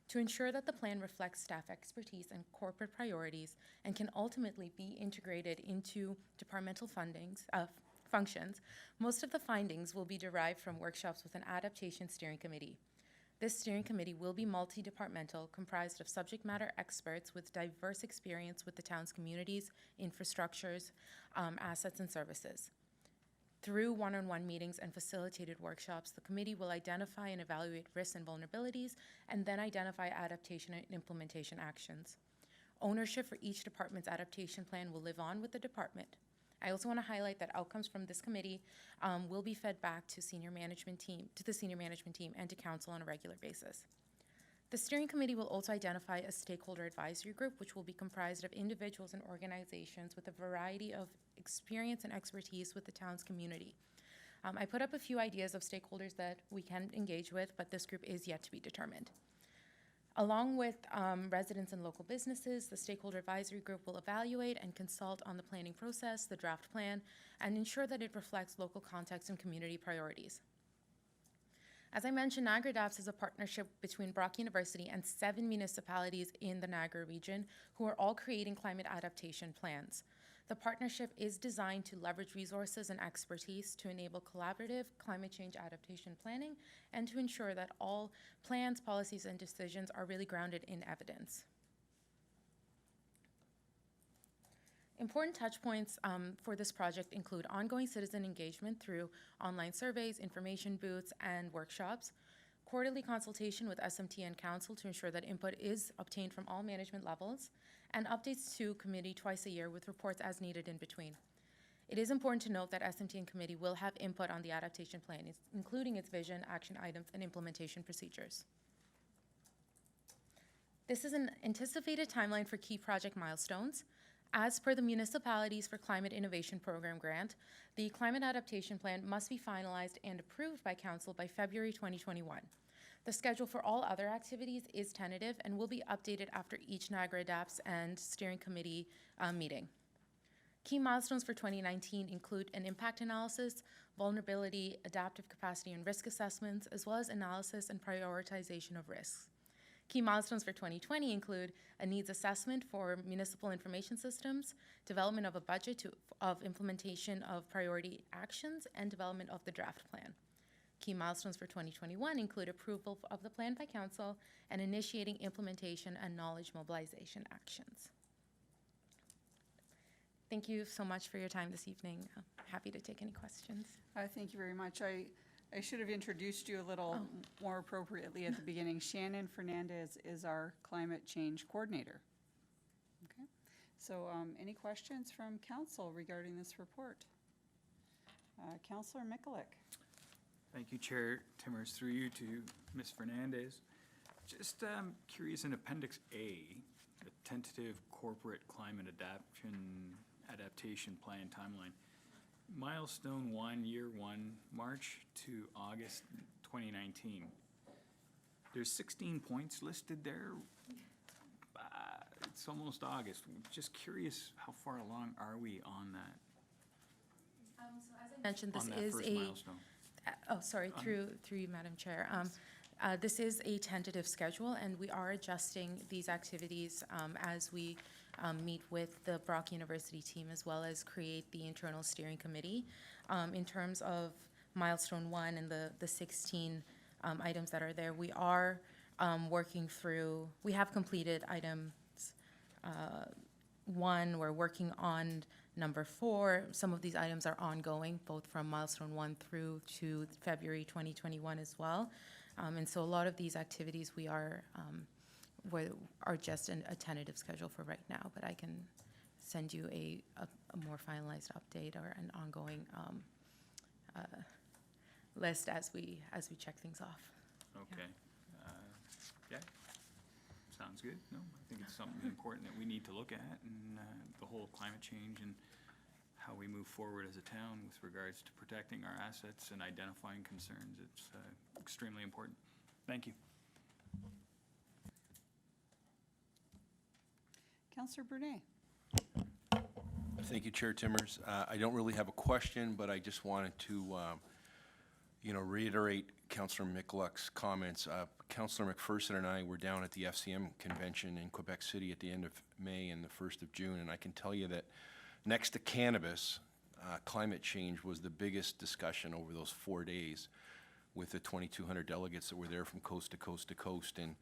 To ensure that the plan reflects staff expertise and corporate priorities and can ultimately be integrated into departmental functions, most of the findings will be derived from workshops with an adaptation steering committee. This steering committee will be multi-departmental, comprised of subject matter experts with diverse experience with the town's communities, infrastructures, assets, and services. Through one-on-one meetings and facilitated workshops, the committee will identify and evaluate risks and vulnerabilities, and then identify adaptation and implementation actions. Ownership for each department's adaptation plan will live on with the department. I also want to highlight that outcomes from this committee will be fed back to the senior management team and to council on a regular basis. The steering committee will also identify a stakeholder advisory group, which will be comprised of individuals and organizations with a variety of experience and expertise with the town's community. I put up a few ideas of stakeholders that we can engage with, but this group is yet to be determined. Along with residents and local businesses, the stakeholder advisory group will evaluate and consult on the planning process, the draft plan, and ensure that it reflects local context and community priorities. As I mentioned, Niagara Adapts is a partnership between Brock University and 7 municipalities in the Niagara region who are all creating climate adaptation plans. The partnership is designed to leverage resources and expertise to enable collaborative climate change adaptation planning and to ensure that all plans, policies, and decisions are really grounded in evidence. Important touch points for this project include ongoing citizen engagement through online surveys, information booths, and workshops, quarterly consultation with SMT and council to ensure that input is obtained from all management levels, and updates to committee twice a year with reports as needed in between. It is important to note that SMT and committee will have input on the adaptation plan, including its vision, action items, and implementation procedures. This is an anticipated timeline for key project milestones. As per the Municipalities for Climate Innovation Program grant, the climate adaptation plan must be finalized and approved by council by February 2021. The schedule for all other activities is tentative and will be updated after each Niagara Adapts and Steering Committee meeting. Key milestones for 2019 include an impact analysis, vulnerability, adaptive capacity and risk assessments, as well as analysis and prioritization of risks. Key milestones for 2020 include a needs assessment for municipal information systems, development of a budget of implementation of priority actions, and development of the draft plan. Key milestones for 2021 include approval of the plan by council and initiating implementation and knowledge mobilization actions. Thank you so much for your time this evening. Happy to take any questions. Thank you very much. I should have introduced you a little more appropriately at the beginning. Shannon Fernandez is our climate change coordinator. Okay, so any questions from council regarding this report? Councillor Mikulik. Thank you, Chair Timmers. Through you to Ms. Fernandez. Just curious, in Appendix A, the tentative corporate climate adaptation plan timeline, milestone 1, year 1, March to August 2019. There's 16 points listed there. It's almost August. Just curious, how far along are we on that? So as I mentioned, this On that is first a milestone? through you, Madam Chair. This is a tentative schedule, and we are adjusting these activities as we meet with the Brock University team, as well as create the internal steering committee. In terms of milestone 1 and the 16 items that are there, we are working through, we have completed items 1, we're working on number 4. Some of these items are ongoing, both from milestone 1 through to February 2021 as well. And so a lot of these activities we are just a tentative schedule for right now, but I can send you a more finalized update or an ongoing list as we check things off. Okay. Yeah. Sounds good. No, I think it's something important that we need to look at, and the whole climate change and how we move forward as a town with regards to protecting our assets and identifying concerns. It's extremely important. Thank you. Councillor Brunet. Thank you, Chair Timmers. I don't really have a question, but I just wanted to, reiterate Councillor Mikulik's comments. Councillor McPherson and I were down at the FCM convention in Quebec City at the end of May and the 1st of June, and I can tell you that next to cannabis, climate change was the biggest discussion over those 4 days with the 2,200 delegates that were there from coast to coast to coast. And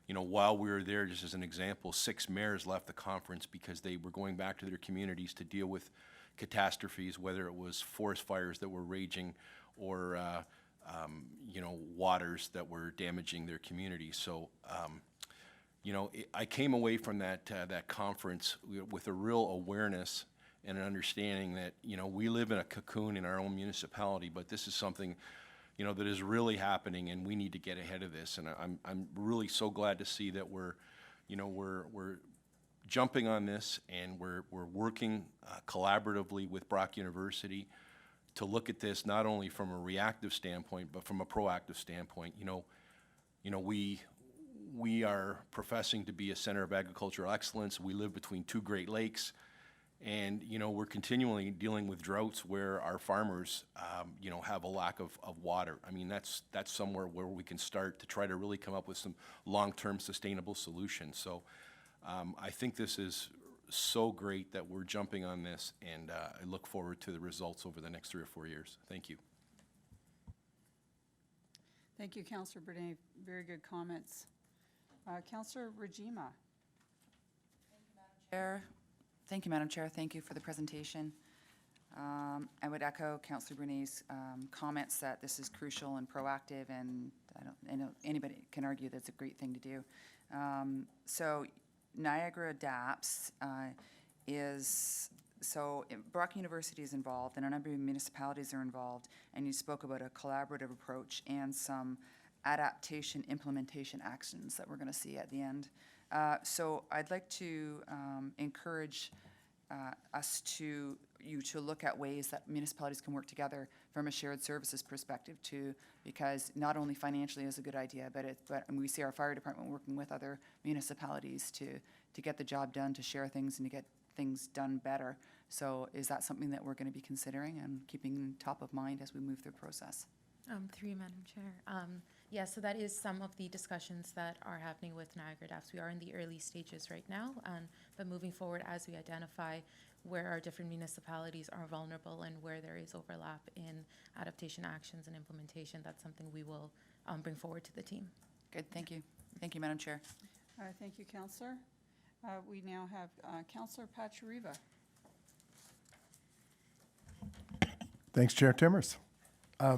while we were there, just as an example, 6 mayors left the conference because they were going back to their communities to deal with catastrophes, whether it was forest fires that were raging or, you know, waters that were damaging their community. So, you know, I came away from that conference with a real awareness and an understanding that, you know, we live in a cocoon in our own municipality, but this is something, you know, that is really happening, and we need to get ahead of this. And I'm really so glad to see that we're jumping on this, and we're working collaboratively with Brock University to look at this not only from a reactive standpoint, but from a proactive standpoint. You know, we are professing to be a center of agricultural excellence. We live between two Great Lakes, and, you know, we're continually dealing with droughts where our farmers, you know, have a lack of water. I mean, that's somewhere where we can start to try to really come up with some long-term sustainable solutions. So I think this is so great that we're jumping on this, and I look forward to the results over the next 3 or 4 years. Thank you. Thank you, Councillor Bernay. Very good comments. Councillor Rajima. Thank you, Madam Chair. Thank you for the presentation. I would echo Councillor Brunet's comments that this is crucial and proactive, and I know anybody can argue that's a great thing to do. So Niagara Adapts Brock University is involved, and a number of municipalities are involved, and you spoke about a collaborative approach and some adaptation implementation actions that we're going to see at the end. So I'd like to encourage you to look at ways that municipalities can work together from a shared services perspective too, because not only financially is a good idea, but we see our fire department working with other municipalities to get the job done, to share things, and to get things done better. So is that something that we're going to be considering and keeping top of mind as we move through the process? Through you, Madam Chair. Yeah, so that is some of the discussions that are happening with Niagara Adapts. We are in the early stages right now, but moving forward, as we identify where our different municipalities are vulnerable and where there is overlap in adaptation actions and implementation, that's something we will bring forward to the team. Good, thank you. Thank you, Madam Chair. Thank you, Councillor. We now have Councillor Pachuriva. Thanks, Chair Timmers.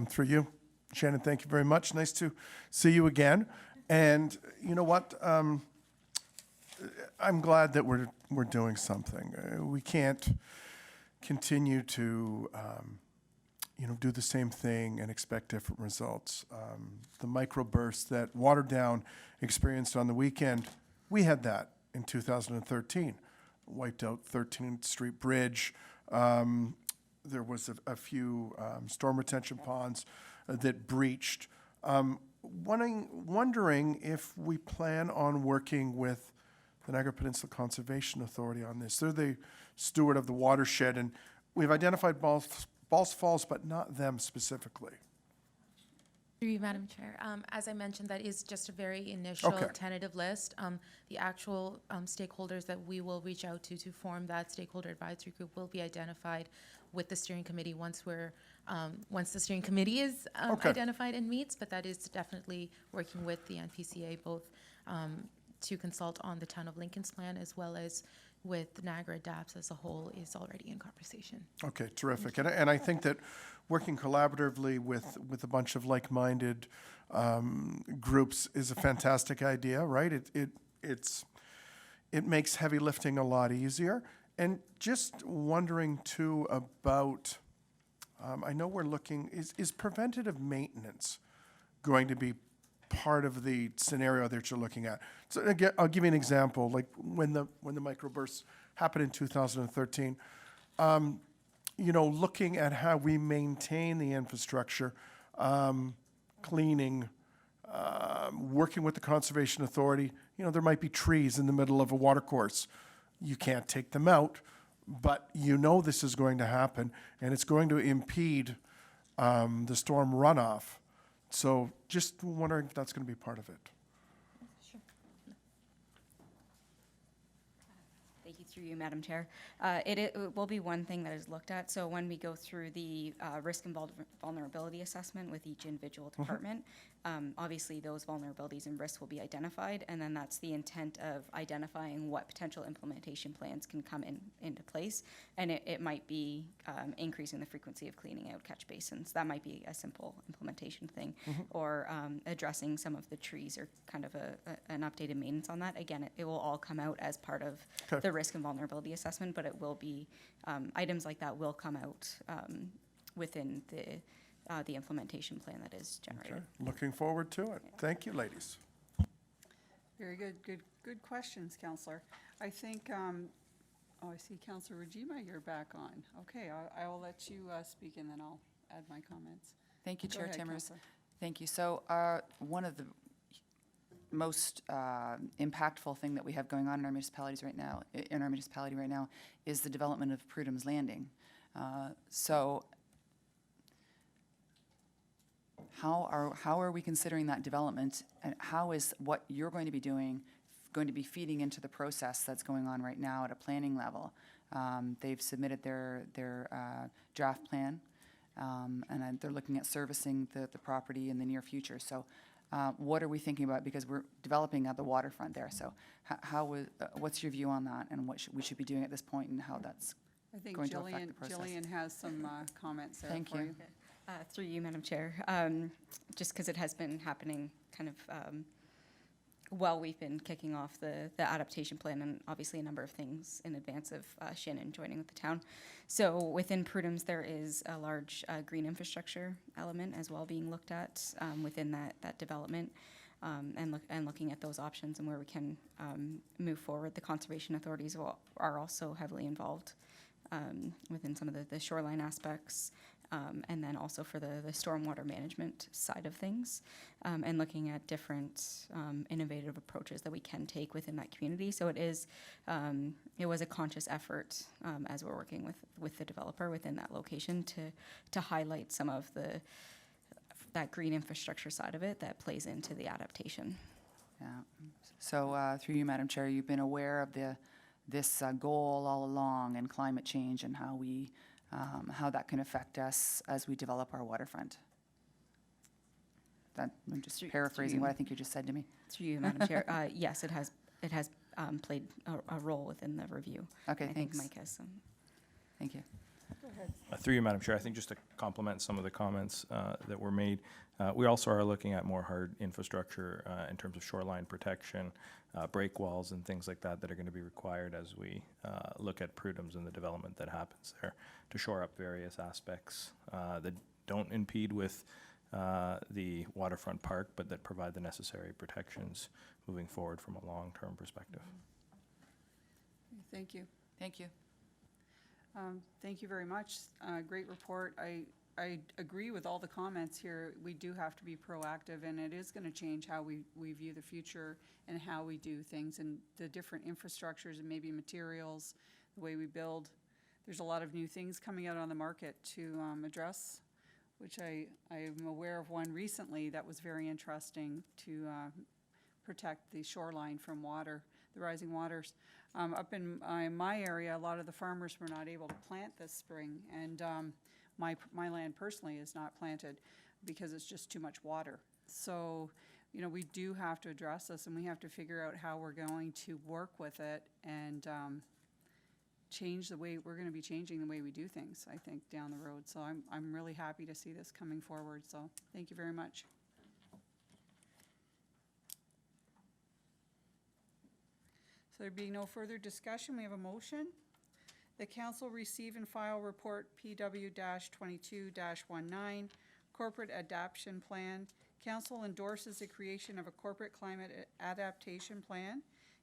Through you, Shannon, thank you very much. Nice to see you again. And you know what? I'm glad that we're doing something. We can't continue to do the same thing and expect different results. The microburst that Waterdown experienced on the weekend, we had that in 2013. Wiped out 13th Street Bridge. There was a few storm retention ponds that breached. Wondering if we plan on working with the Niagara Peninsula Conservation Authority on this. They're the steward of the watershed, and we've identified Balls Falls, but not them specifically. Through you, Madam Chair. As I mentioned, that is just a very initial tentative list. The actual stakeholders that we will reach out to form that stakeholder advisory group will be identified with the steering committee once the steering committee is identified and meets. But that is definitely working with the NPCA both to consult on the Town of Lincoln's plan as well as with Niagara Adapts as a whole is already in conversation. Okay, terrific. And I think that working collaboratively with a bunch of like-minded groups is a fantastic idea, right? It makes heavy lifting a lot easier. And just wondering too about, I know we're looking, is preventative maintenance going to be part of the scenario that you're looking at? So again, I'll give you an example. Like when the microbursts happened in 2013, looking at how we maintain the infrastructure, cleaning, working with the Conservation Authority. There might be trees in the middle of a watercourse. You can't take them out, but this is going to happen, and it's going to impede the storm runoff. So just wondering if that's going to be part of it. Sure. Thank you, Through you, Madam Chair. It will be one thing that is looked at. So when we go through the risk and vulnerability assessment with each individual department, obviously those vulnerabilities and risks will be identified, and then that's the intent of identifying what potential implementation plans can come into place. And it might be increasing the frequency of cleaning out catch basins. That might be a simple implementation thing, or addressing some of the trees, or kind of an updated maintenance on that. Again, it will all come out as part of the risk and vulnerability assessment, but it will be, items like that will come out within the implementation plan that is generated. Okay. Looking forward to it. Thank you, ladies. Very good, good questions, Counselor. I think, oh, I see Counselor Rajima, you're back on. Okay, I will let you speak, and then I'll add my comments. Thank you, Go Chair ahead, Timmers. Councillor. Thank you. So one of the most impactful thing that we have going on in our municipality right now, is the development of Prudham's Landing. So how are we considering that development, and how is what you're going to be doing going to be feeding into the process that's going on right now at a planning level? They've submitted their draft plan, and they're looking at servicing the property in the near future. So what are we thinking about? Because we're developing at the waterfront there. So what's your view on that, and what we should be doing at this point, and how that's I think going to affect the process? Jillian has some comments there Thank for you. you. Through you, Madam Chair, just because it has been happening kind of while we've been kicking off the adaptation plan, and obviously a number of things in advance of Shannon joining with the town. So within Prudham's, there is a large green infrastructure element as well being looked at within that development, and looking at those options and where we can move forward. The conservation authorities are also heavily involved within some of the shoreline aspects, and then also for the stormwater management side of things, and looking at different innovative approaches that we can take within that community. So it was a conscious effort as we're working with the developer within that location to highlight some of that green infrastructure side of it that plays into the adaptation. Yeah. So through you, Madam Chair, you've been aware of this goal all along, and climate change, and how that can affect us as we develop our waterfront. I'm just paraphrasing what I think you just said to me. Through you, Madam Chair, yes, it has played a role within the review. Okay, I think thanks. Mike has some. Thank you. Through you, Madam Chair, I think just to complement some of the comments that were made, we also are looking at more hard infrastructure in terms of shoreline protection, break walls and things like that are going to be required as we look at Prudham's and the development that happens there, to shore up various aspects that don't impede with the waterfront park, but that provide the necessary protections moving forward from a long-term perspective. Thank you. Thank you. Thank you very much. Great report. I agree with all the comments here. We do have to be proactive, and it is going to change how we view the future and how we do things, and the different infrastructures and maybe materials, the way we build. There's a lot of new things coming out on the market to address, which I am aware of one recently that was very interesting to protect the shoreline from water, the rising waters. Up in my area, a lot of the farmers were not able to plant this spring, and my land personally is not planted because it's just too much water. So, we do have to address this, and we have to figure out how we're going to work with it and change the way, we're going to be changing the way we do things, I think, down the road. So I'm really happy to see this coming forward, so thank you very much. So there being no further discussion, we have a motion. The council receive and file report PW-22-19, Corporate Adaptation Plan. Council endorses the creation of a corporate climate adaptation plan.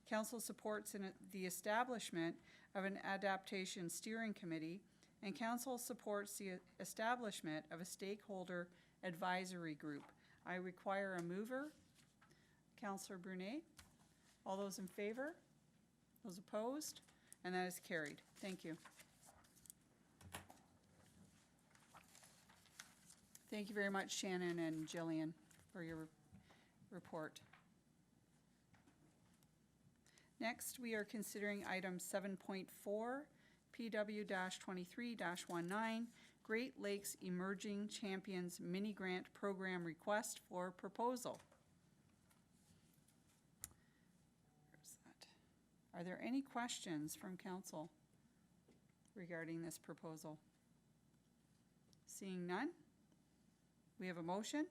Council supports the establishment of an adaptation steering committee, and council supports the establishment of a stakeholder advisory group. I require a mover. Councillor Brunet. All those in favor? Those opposed? And that is carried. Thank you. Thank you very much, Shannon and Jillian, for your report. Next, we are considering item 7.4, PW-23-19, Great Lakes Emerging Champions Mini Grant Program Request for Proposal. Where's that? Are there any questions from council regarding this proposal? Seeing none, we have a motion.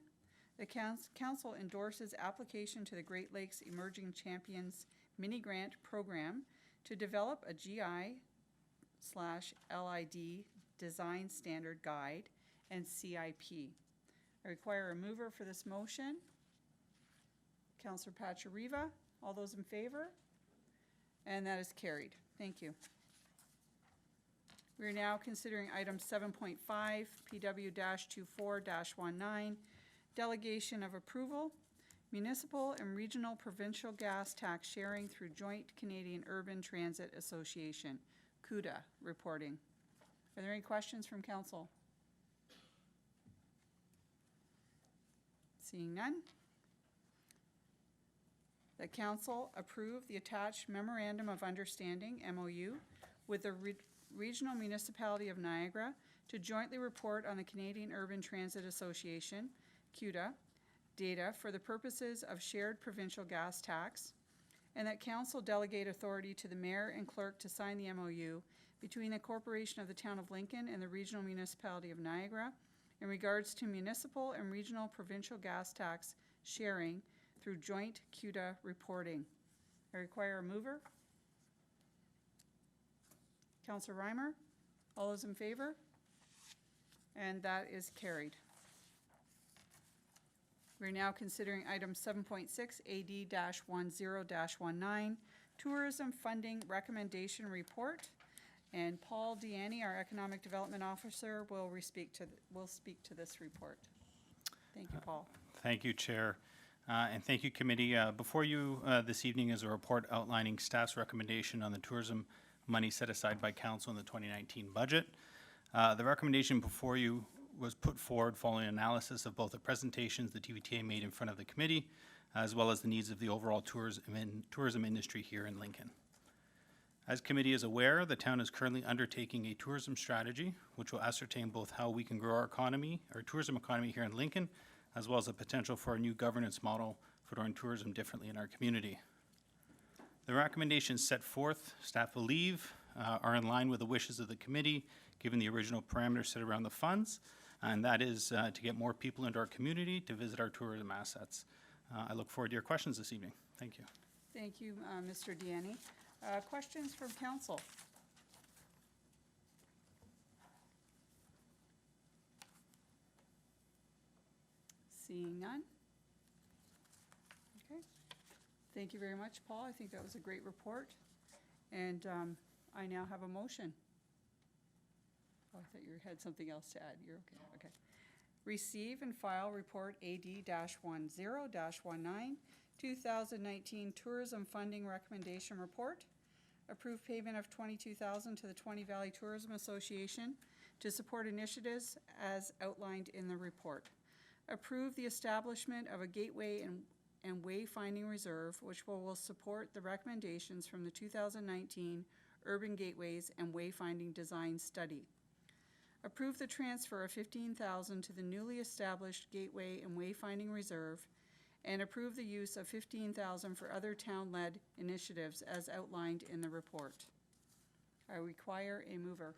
The council endorses application to the Great Lakes Emerging Champions Mini Grant Program to develop a GI/LID Design Standard Guide and CIP. I require a mover for this motion. Councillor Pachariva, all those in favor? And that is carried. Thank you. We are now considering item 7.5, PW-24-19, Delegation of Approval, Municipal and Regional Provincial Gas Tax Sharing through Joint Canadian Urban Transit Association, CUDA, reporting. Are there any questions from council? Seeing none. The council approve the attached Memorandum of Understanding, MOU, with the Regional Municipality of Niagara to jointly report on the Canadian Urban Transit Association, CUDA, data for the purposes of shared provincial gas tax, and that council delegate authority to the mayor and clerk to sign the MOU between the Corporation of the Town of Lincoln and the Regional Municipality of Niagara in regards to municipal and regional provincial gas tax sharing through joint CUDA reporting. I require a mover. Councillor Reimer, all those in favor? And that is carried. We're now considering item 7.6, AD-10-19, Tourism Funding Recommendation Report. And Paul Deanny, our Economic Development Officer, will speak to this report. Thank you, Paul. Thank you, Chair. And thank you, Committee. Before you this evening is a report outlining staff's recommendation on the tourism money set aside by Council in the 2019 budget. The recommendation before you was put forward following analysis of both the presentations the TVTA made in front of the committee, as well as the needs of the overall tourism industry here in Lincoln. As committee is aware, the town is currently undertaking a tourism strategy, which will ascertain both how we can grow our tourism economy here in Lincoln, as well as the potential for a new governance model for doing tourism differently in our community. The recommendations set forth, staff believe, are in line with the wishes of the committee, given the original parameters set around the funds, and that is to get more people into our community to visit our tourism assets. I look forward to your questions this evening. Thank you. Thank you, Mr. Deanny. Questions from council? Seeing none? Okay. Thank you very much, Paul. I think that was a great report. And I now have a motion. Oh, I thought you had something else to add. You're okay. Okay. Receive and file report AD-10-19, 2019 Tourism Funding Recommendation Report. Approve payment of $22,000 to the Twenty Valley Tourism Association to support initiatives as outlined in the report. Approve the establishment of a gateway and wayfinding reserve, which will support the recommendations from the 2019 Urban Gateways and Wayfinding Design Study. Approve the transfer of $15,000 to the newly established Gateway and Wayfinding Reserve, and approve the use of $15,000 for other town-led initiatives as outlined in the report. I require a mover.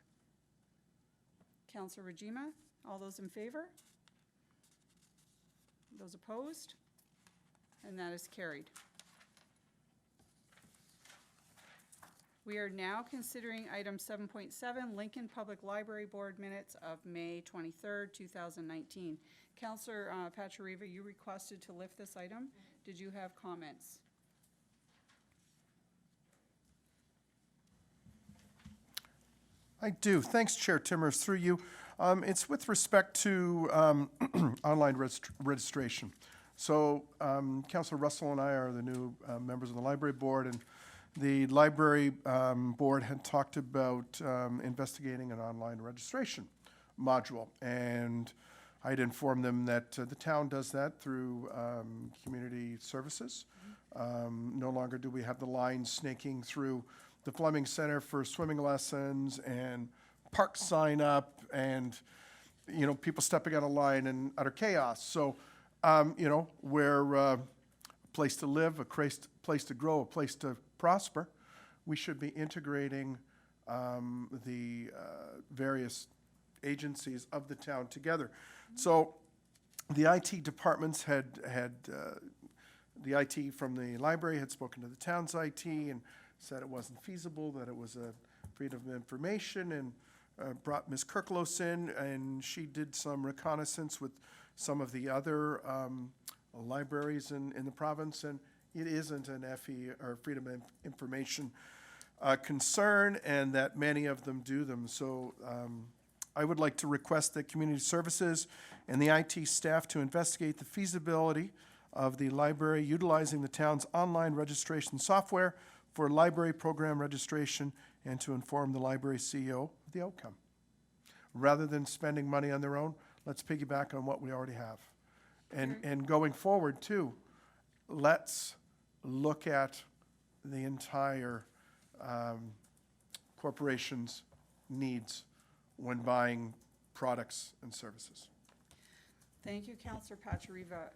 Councillor Rajima, all those in favor? Those opposed? And that is carried. We are now considering item 7.7, Lincoln Public Library Board Minutes of May 23rd, 2019. Councillor Pachariva, you requested to lift this item. Did you have comments? I do. Thanks, Chair Timmers, through you. It's with respect to online registration. So Councillor Russell and I are the new members of the library board, and the library board had talked about investigating an online registration module. And I'd informed them that the town does that through community services. No longer do we have the lines snaking through the Fleming Center for swimming lessons and park sign up and, people stepping out of line and utter chaos. So, we're a place to live, a place to grow, a place to prosper. We should be integrating the various agencies of the town together. So the IT departments had the IT from the library had spoken to the town's IT and said it wasn't feasible, that it was a freedom of information, and brought Ms. Kirklos in, and she did some reconnaissance with some of the other libraries in the province, and it isn't an FE, or freedom of information concern, and that many of them do them. So I would like to request that Community Services and the IT staff to investigate the feasibility of the library utilizing the town's online registration software for library program registration and to inform the library CEO of the outcome. Rather than spending money on their own, let's piggyback on what we already have. And going forward too, let's look at the entire corporation's needs when buying products and services. Thank you, Councillor Pachariva.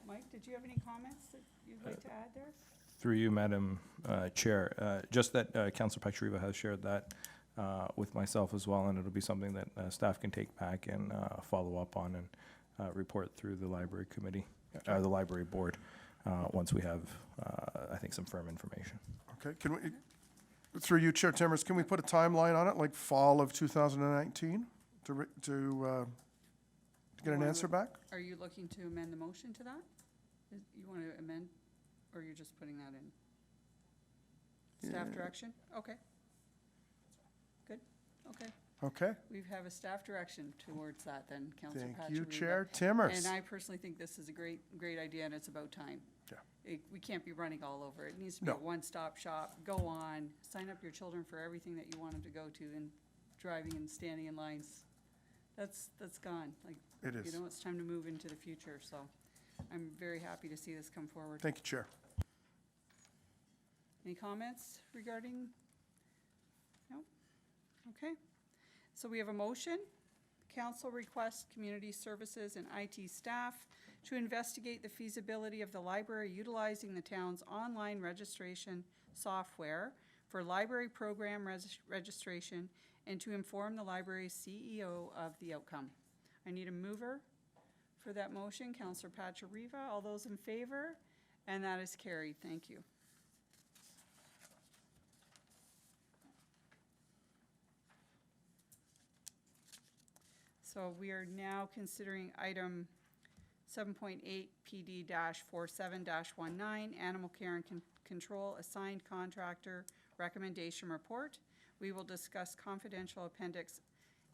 Mike, did you have any comments that you'd like to add there? Through you, Madam Chair, just that Councillor Pachariva has shared that with myself as well, and it'll be something that staff can take back and follow up on and report through the library committee, the library board, once we have, I think, some firm information. Okay, can we, through you, Chair Timmers, can we put a timeline on it, like fall of 2019, to get an answer back? Are you looking to amend the motion to that? You want to amend, or you're just putting that in? Staff direction? Okay. Good, okay. Okay, We have a staff direction towards that then, Councillor Pachariva. thank you, Chair Timmers. And I personally think this is a great idea, and it's about time. Yeah. We can't be running all over. It needs to be a No. one-stop shop. Go on, sign up your children for everything that you want them to go to, and driving and standing in lines. That's gone. Like, It is. it's time to move into the future, so I'm very happy to see this come forward. Thank you, Chair. Any comments regarding? No? Okay. So we have a motion. Council requests Community Services and IT staff to investigate the feasibility of the library utilizing the town's online registration software for library program registration and to inform the library's CEO of the outcome. I need a mover for that motion. Councillor Pachariva. All those in favor? And that is carried. Thank you. So we are now considering item 7.8 PD-47-19, Animal Care and Control Assigned Contractor Recommendation Report. We will discuss confidential Appendix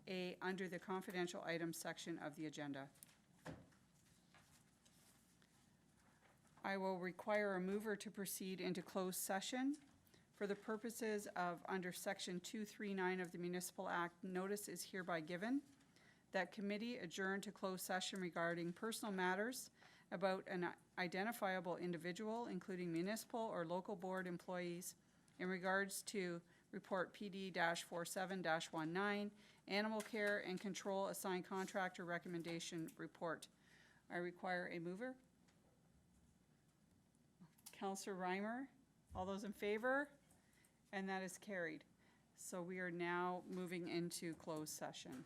A under the confidential items section of the agenda. I will require a mover to proceed into closed session. For the purposes of under Section 239 of the Municipal Act, notice is hereby given that committee adjourned to closed session regarding personal matters about an identifiable individual, including municipal or local board employees, in regards to report PD-47-19, Animal Care and Control Assigned Contractor Recommendation Report. I require a mover. Councillor Reimer, all those in favor? And that is carried. So we are now moving into closed session.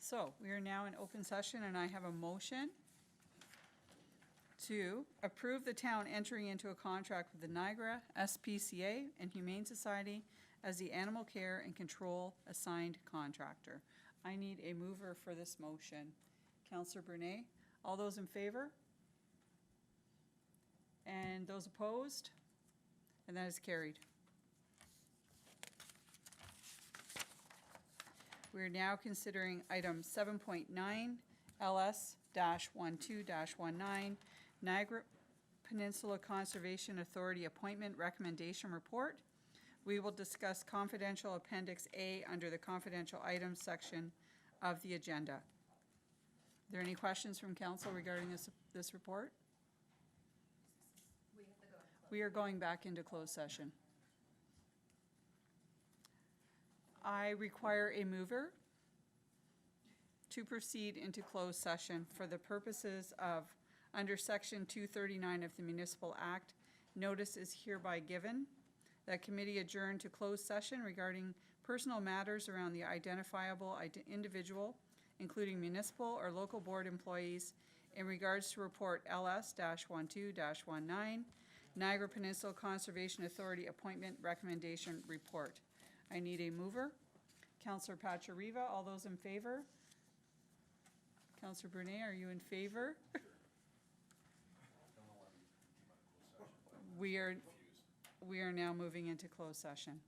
So we are now in open session, and I have a motion to approve the town entering into a contract with the Niagara SPCA and Humane Society as the animal care and control assigned contractor. I need a mover for this motion. Counselor Brunei, all those in favor? And those opposed? And that is carried. We are now considering item 7.9, LS-12-19, Niagara Peninsula Conservation Authority Appointment Recommendation Report. We will discuss confidential Appendix A under the confidential items section of the agenda. Are there any questions from council regarding this report? We are going back into closed session. I require a mover to proceed into closed session for the purposes of, under Section 239 of the Municipal Act, notice is hereby given that committee adjourn to closed session regarding personal matters around the identifiable individual, including municipal or local board employees, in regards to report LS-12-19, Niagara Peninsula Conservation Authority Appointment Recommendation Report. I need a mover. Councillor Pachariva, all those in favor? Councillor Brunei, are you in favor? We are now moving into closed session.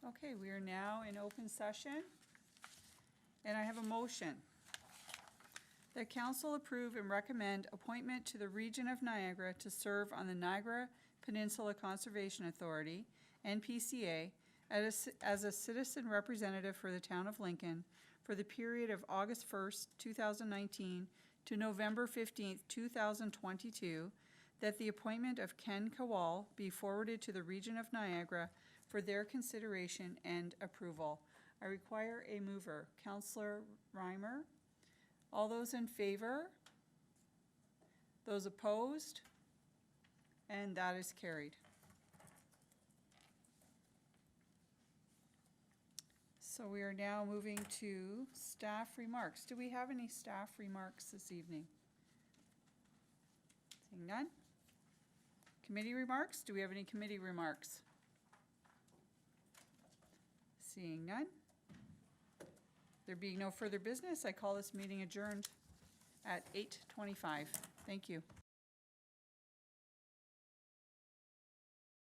Okay, we are now in open session, and I have a motion that council approve and recommend appointment to the Region of Niagara to serve on the Niagara Peninsula Conservation Authority, NPCA, as a citizen representative for the town of Lincoln for the period of August 1st, 2019 to November 15th, 2022, that the appointment of Ken Kowal be forwarded to the Region of Niagara for their consideration and approval. I require a mover. Councillor Reimer? All those in favor? Those opposed? And that is carried. So we are now moving to staff remarks. Do we have any staff remarks this evening? Seeing none? Committee remarks? Do we have any committee remarks? Seeing none? There being no further business, I call this meeting adjourned at 8:25. Thank you.